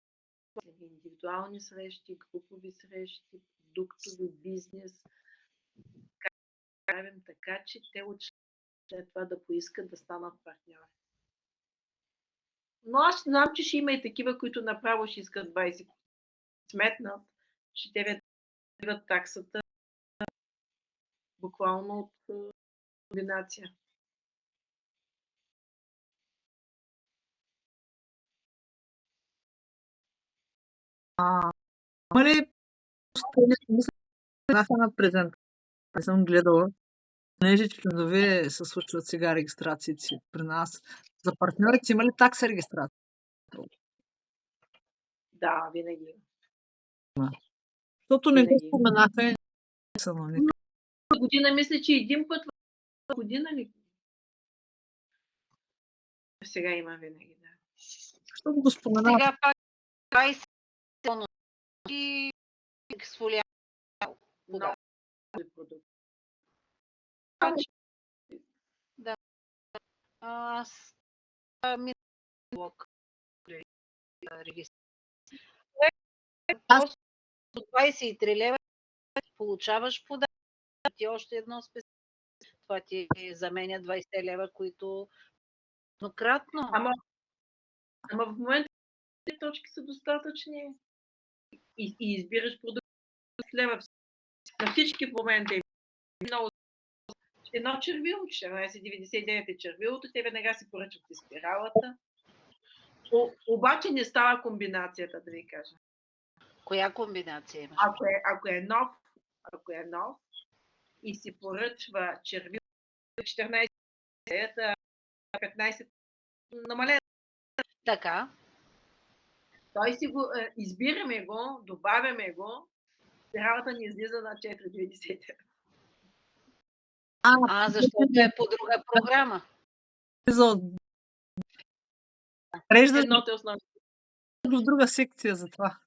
индивидуални срещи, групови срещи, продуктови бизнес. Как правим така, че те след това да поискат да станат партньори. Но аз знам, че ще има и такива, които направо ще искат 20 сметнат, че те ведат таксата буквално от комбинация. Има ли на презент? Не съм гледала. Понеже членове се случват сега регистрациите при нас. За партньорите има ли такса регистрация? Да, винаги. Защото не го Винаги. споменаха и не са на никак. Година мисля, че един път в година ли? Сега има винаги, да. Защото го споменаха. Сега пак 20 и ексфолиант. Много продукт. Да. Аз ми блок Просто 23 лева получаваш подарък и още едно специално. Това ти заменя 20 лева, които еднократно. Ама в момента точки са достатъчни и избираш продукт лева. На всички в момента е много. Едно червило, 14,99 е червилото, те веднага си поръчват и спиралата. Обаче не става комбинацията, да ви кажа. Коя комбинация имаш? Ако е нов и си поръчва червило 14, 15 намалено. Така. Той си го, избираме го, добавяме го, спиралата ни излиза на 4,99. Защото е по друга програма. Едното е основно. В друга секция за това.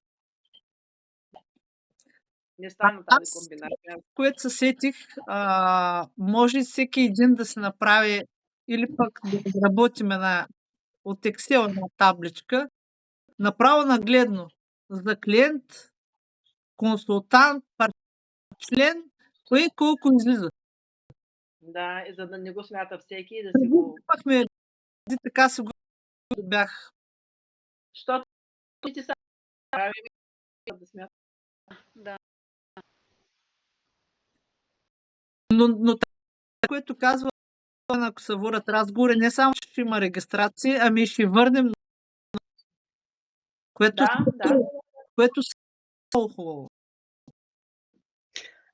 Не стана тази комбинация. Което се сетих, може всеки един да се направи или пък да разработим от Excel една табличка, направо нагледно за клиент, консултант, член, кое колко излиза. Да, за да не го смята всеки и да си го... Така си го бях. Защото ти са правим да смятам. Да. Но което казва, ако се водят разговори, не само ще има регистрация, ами ще върнем, което е много хубаво.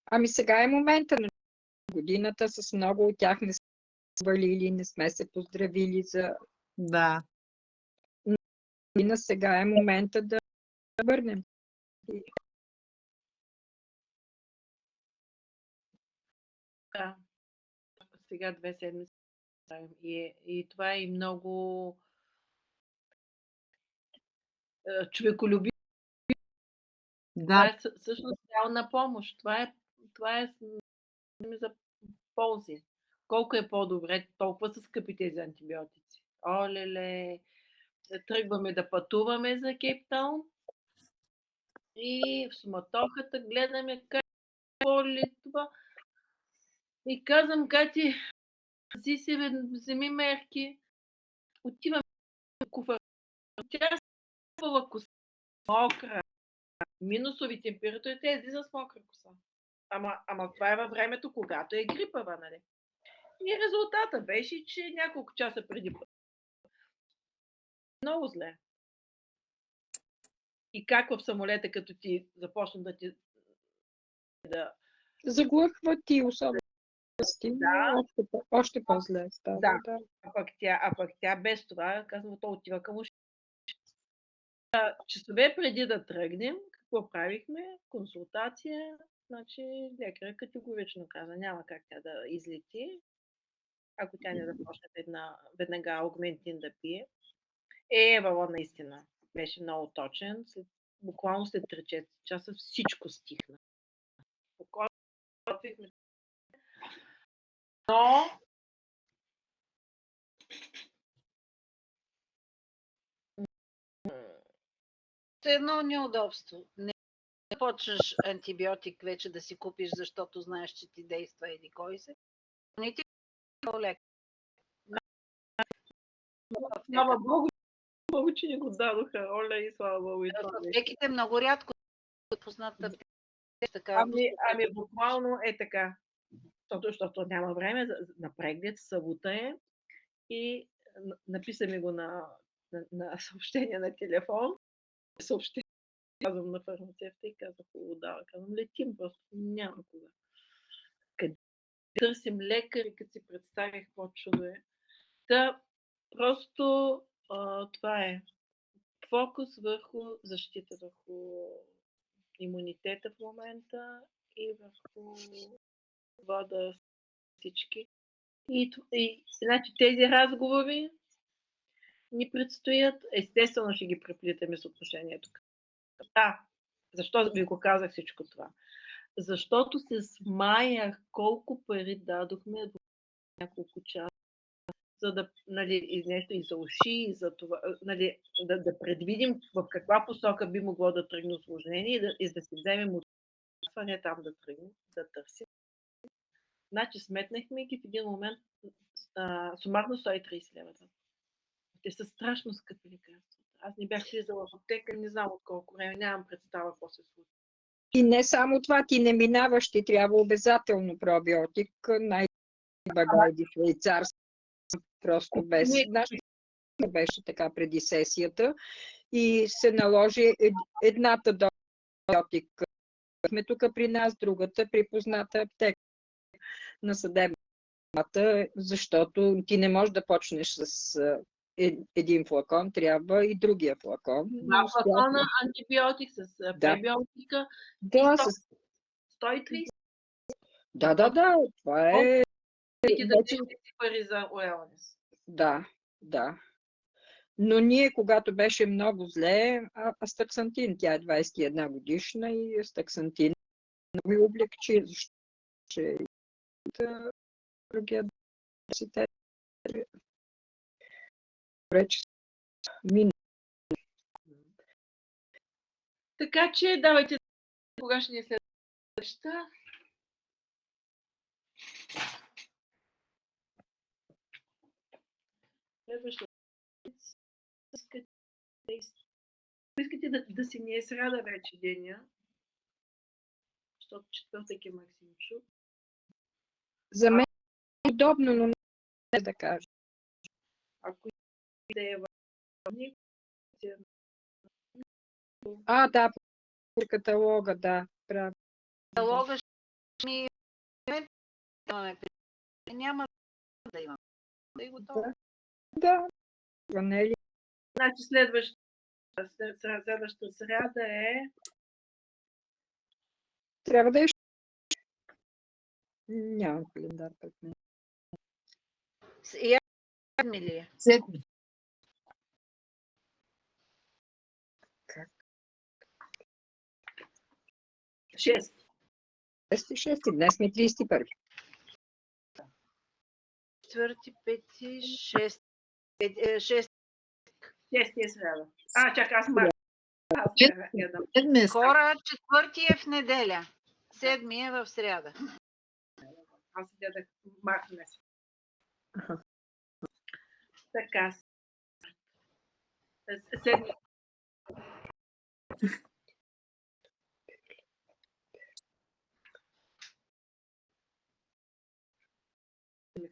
Ами сега е момента на годината, с много от тях не сме свалили, не сме се поздравили за... Да. И сега е момента да върнем. Да. Сега 2 седмици. И това е и много човеколюбиво. Да. Това е всъщност реална помощ. Това е за ползи. Колко е по-добре, толкова са скъпи тези антибиотици. Олеле, тръгваме да пътуваме за Кейптаун и в суматохата гледаме какво ли това. И казвам, Кати, Си се, вземи мерки. Отиваме в куфара. Тя е спала коса. Мокра. Минусови температури. Тя излиза с мокра коса. Ама това е във времето, когато е грипава, нали? И резултата беше, че няколко часа преди много зле. И как в самолета, като ти започна да ти Заглъхва ти особено. Да. Още по-зле става. Да. А пък тя без това, казва, то отива към уши. Часове преди да тръгнем, какво правихме? Консултация. Значи лекарът категорично каза, няма как тя да излети, ако тя не започне веднага аугментин да пие. Вала наистина беше много точен. Буквално след 3 часа всичко стихна. Готвихме. Но едно неудобство. Не почнеш антибиотик вече да си купиш, защото знаеш, че ти действа или кой се. Не ти е леко. Слава Богу, че ни го дадоха. Оля и слава Богу. Аптеките много рядко познат така. Ами буквално е така. Защото няма време на преглед, събота е и написа ми го на съобщение на телефон. Съобщение казвам на фармацевта и казах, казвам, летим просто, няма кога. Къде търсим лекари, като си представих какво чудо е. Та просто това е фокус върху защита, върху имунитета в момента и върху вода всички. И значи тези разговори ни предстоят. Естествено ще ги преплитаме с отношението. Защо ви го казах всичко това? Защото се смаях колко пари дадохме до няколко часа, за да, и нещо и за уши, и за това, да предвидим в каква посока би могло да тръгне усложнение и да си вземем това, не там да тръгнем, да търсим. Значи сметнахме ги в един момент сумарно 130 лева. Те са страшно скъпи лекарства. Аз не бях влизала в аптека, не знам от колко време, нямам представа какво се случва. И не само това, ти не минаваш, ти трябва обязателно пробиотик, най-багайди швейцарски, просто без. Беше така преди сесията и се наложи едната пробиотик. Сме тук при нас, другата при позната аптека на съдебната, защото ти не можеш да почнеш с един флакон, трябва и другия флакон. Два флакона антибиотик с пребиотика. Да, 130. Да. Това е... Ти да си пари за уелнес. Да. Но ние, когато беше много зле, астаксантин, тя е 21 годишна и астаксантин ми облегчи, защото другия десетет вече мина. Така че давайте кога ще ни е следващата. Следващата. Искате да си не е сряда вече деня, защото четвъртък е Максимчук. За мен е удобно, но не да кажа. Ако да е важни, Да, по каталога, да. Правда. Каталога ще ми няма да имам. Да и готово. Да. Не е ли? Значи следващата сряда е... Трябва да е... Нямам календар пред мен. Седми ли е? Седми. Как? 6. 6. Днес ми е 31. 4, 5, 6. 6 е сряда. Чакай, аз махам. Хора, 4 е в неделя. 7 е в сряда. Аз седя да махне се. Така. Седми.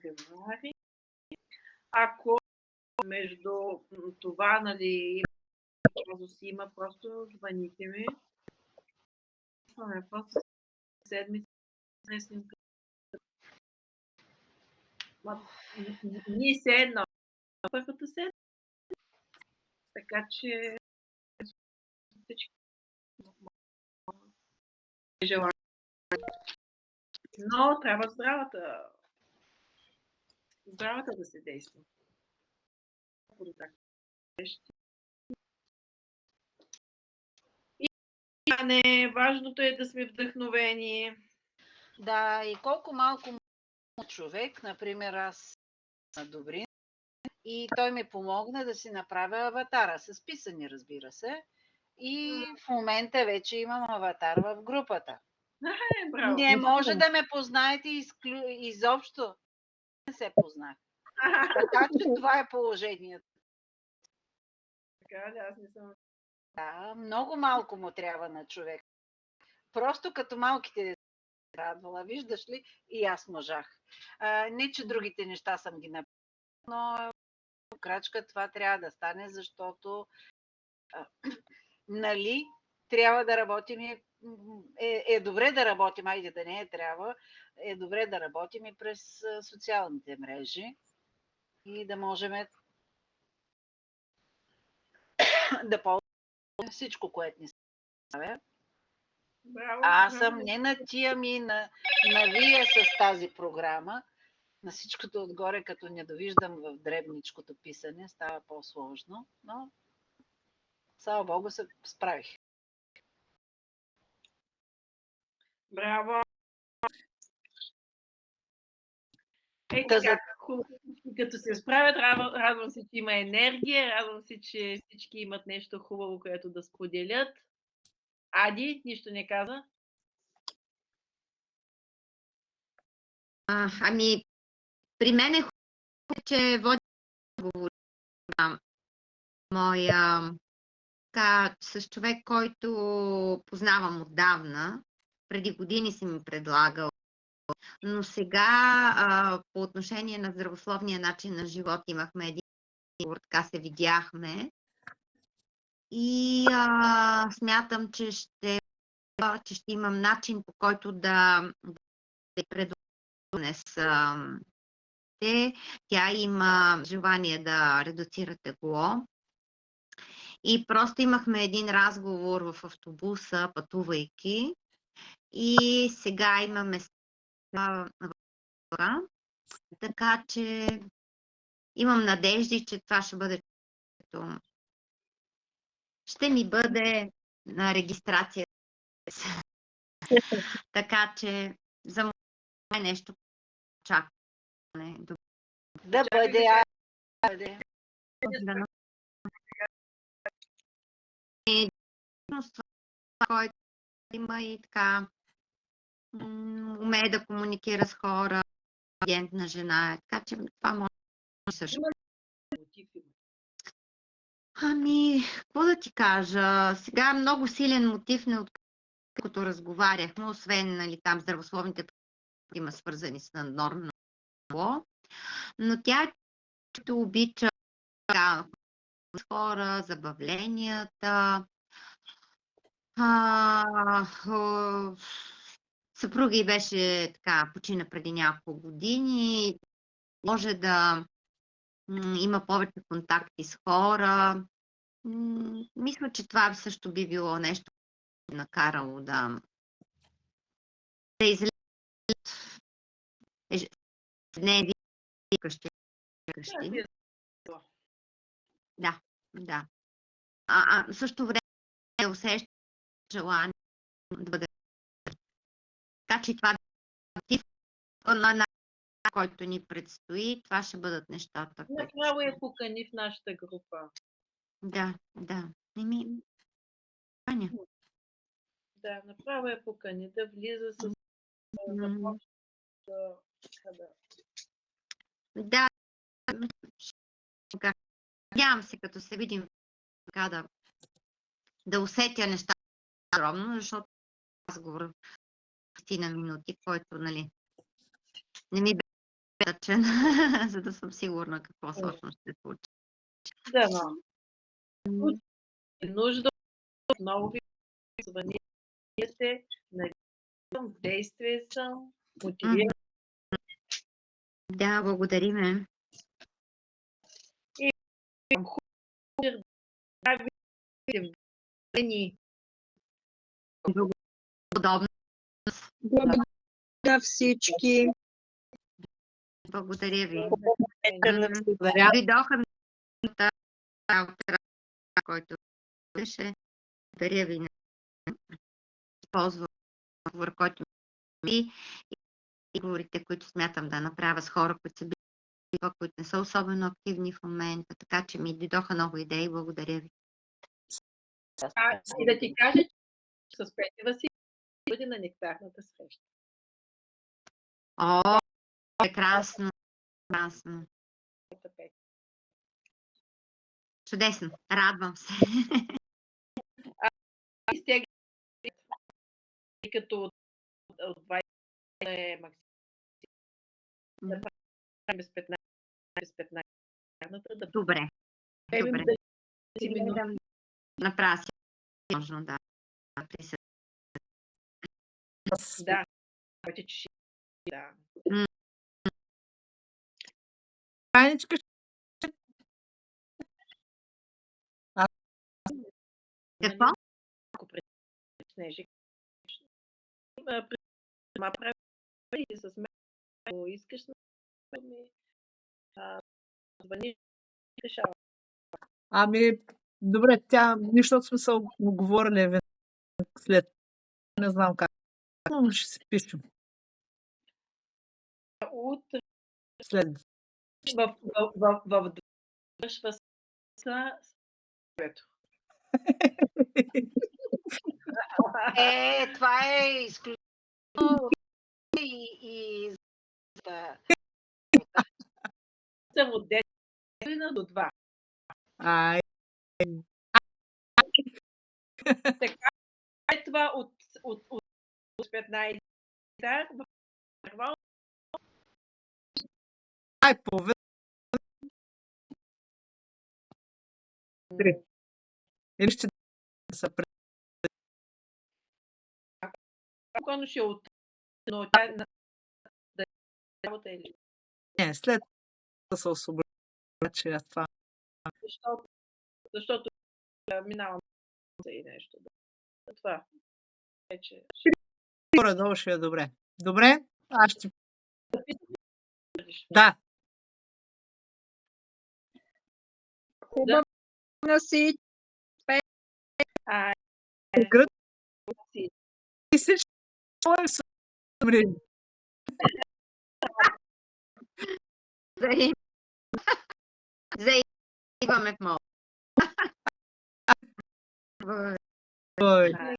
Февруари. Ако между това, нали, казус има, просто звъните ми. Просто седмица. Ние се едно първата седмица. Така че всички желая. Но трябва здравата да се действа. И важното е да сме вдъхновени. Да, и колко малко човек, например аз на Добрин, и той ми помогна да си направя аватара, с писани, разбира се. И в момента вече имам аватар в групата. Браво. Не може да ме познаете изобщо. Не се познах. Така че това е положението. Така ли? Аз не съм. Да, много малко му трябва на човек. Просто като малките деца радвала, виждаш ли? И аз можах. Не, че другите неща съм ги направила, но крачка това трябва да стане, защото нали, трябва да работим и е добре да работим, айде да не трябва, е добре да работим и през социалните мрежи и да можем да ползваме всичко, което ни се правя. Аз съм не на тия ми, на вие с тази програма. На всичкото отгоре, като не довиждам в дребничкото писане, става по-сложно, но слава Богу се справих. Браво! Като се справят, радвам се, че има енергия, радвам се, че всички имат нещо хубаво, което да споделят. Ади, нищо не каза? Ами, при мен е хубаво, че води разговор моя с човек, който познавам отдавна. Преди години си ми предлагал. Но сега по отношение на здравословния начин на живот имахме един разговор, така се видяхме. И смятам, че ще имам начин, по който да предонес тя има желание да редуцира тегло. И просто имахме един разговор в автобуса, пътувайки. И сега имаме така че имам надежди, че това ще бъде ми бъде на регистрация. Така че за мен е нещо чакане. Да бъде. Който има и така умее да комуникира с хора, агентна жена, така че това може също. Ами, какво да ти кажа? Сега много силен мотив не откакто разговаряхме, освен нали, там здравословните има свързани с наднормно тегло, но тя обича с хора, забавленията. Съпруга й беше така, почина преди няколко години. Може да има повече контакти с хора. Мисля, че това също би било нещо накарало да излезе дневи къщи. Да. Също време усеща желание да бъде. Така че това на който ни предстои, това ще бъдат нещата. Направо я покани в нашата група. Да. Аня. Да, направо я покани да влиза с... Да. надявам се, като се видим, така да усетя нещата подробно, защото разговор 10 минути, който, нали, не ми бе достатъчен, за да съм сигурна какво точно ще се случи. Да, но нужда отново ви звъните, надявам, в действие съм, мотивирам. Да, благодариме. И имам хубаво здраве, вдъхновени. Подобно. Благодаря всички. Благодаря ви. Благодаря. Дойдоха на работа, който беше. Благодаря ви. Използвам разговор, който ми и говорите, които смятам да направя с хора, които са били, които не са особено активни в момента, така че ми дойдоха много идеи. Благодаря ви. И да ти кажа, че с Петя Василева бъде на нектарната среща. О, прекрасно. Прекрасно. Чудесно. Радвам се. Изтегли, като от 20 е максимум. Да правим без 15, да Добре. приемем Добре. да си минути. Направя си възможно да присъствам. Да, вече че да. Танечка, Какво? Ако Снежи, прави и с мен, ако искаш, звъни, решава. ами, добре, тя, нищо сме се оговорили след, не знам как, но ще си пишем Утре след. в вършва Това е изключително и съм от 10 до 2. Ай, Така е това от 15 ай, повече. Или ще се Спокойно ще от... Но тя на работа или... не, след да се освободя, че аз това. Защото минавам за и нещо. Това вече... Горе-долу ще е добре. Добре, аз ще... Да. Хубаво на всички. Гръд и всички са добре. Заимаме в мол. Ой.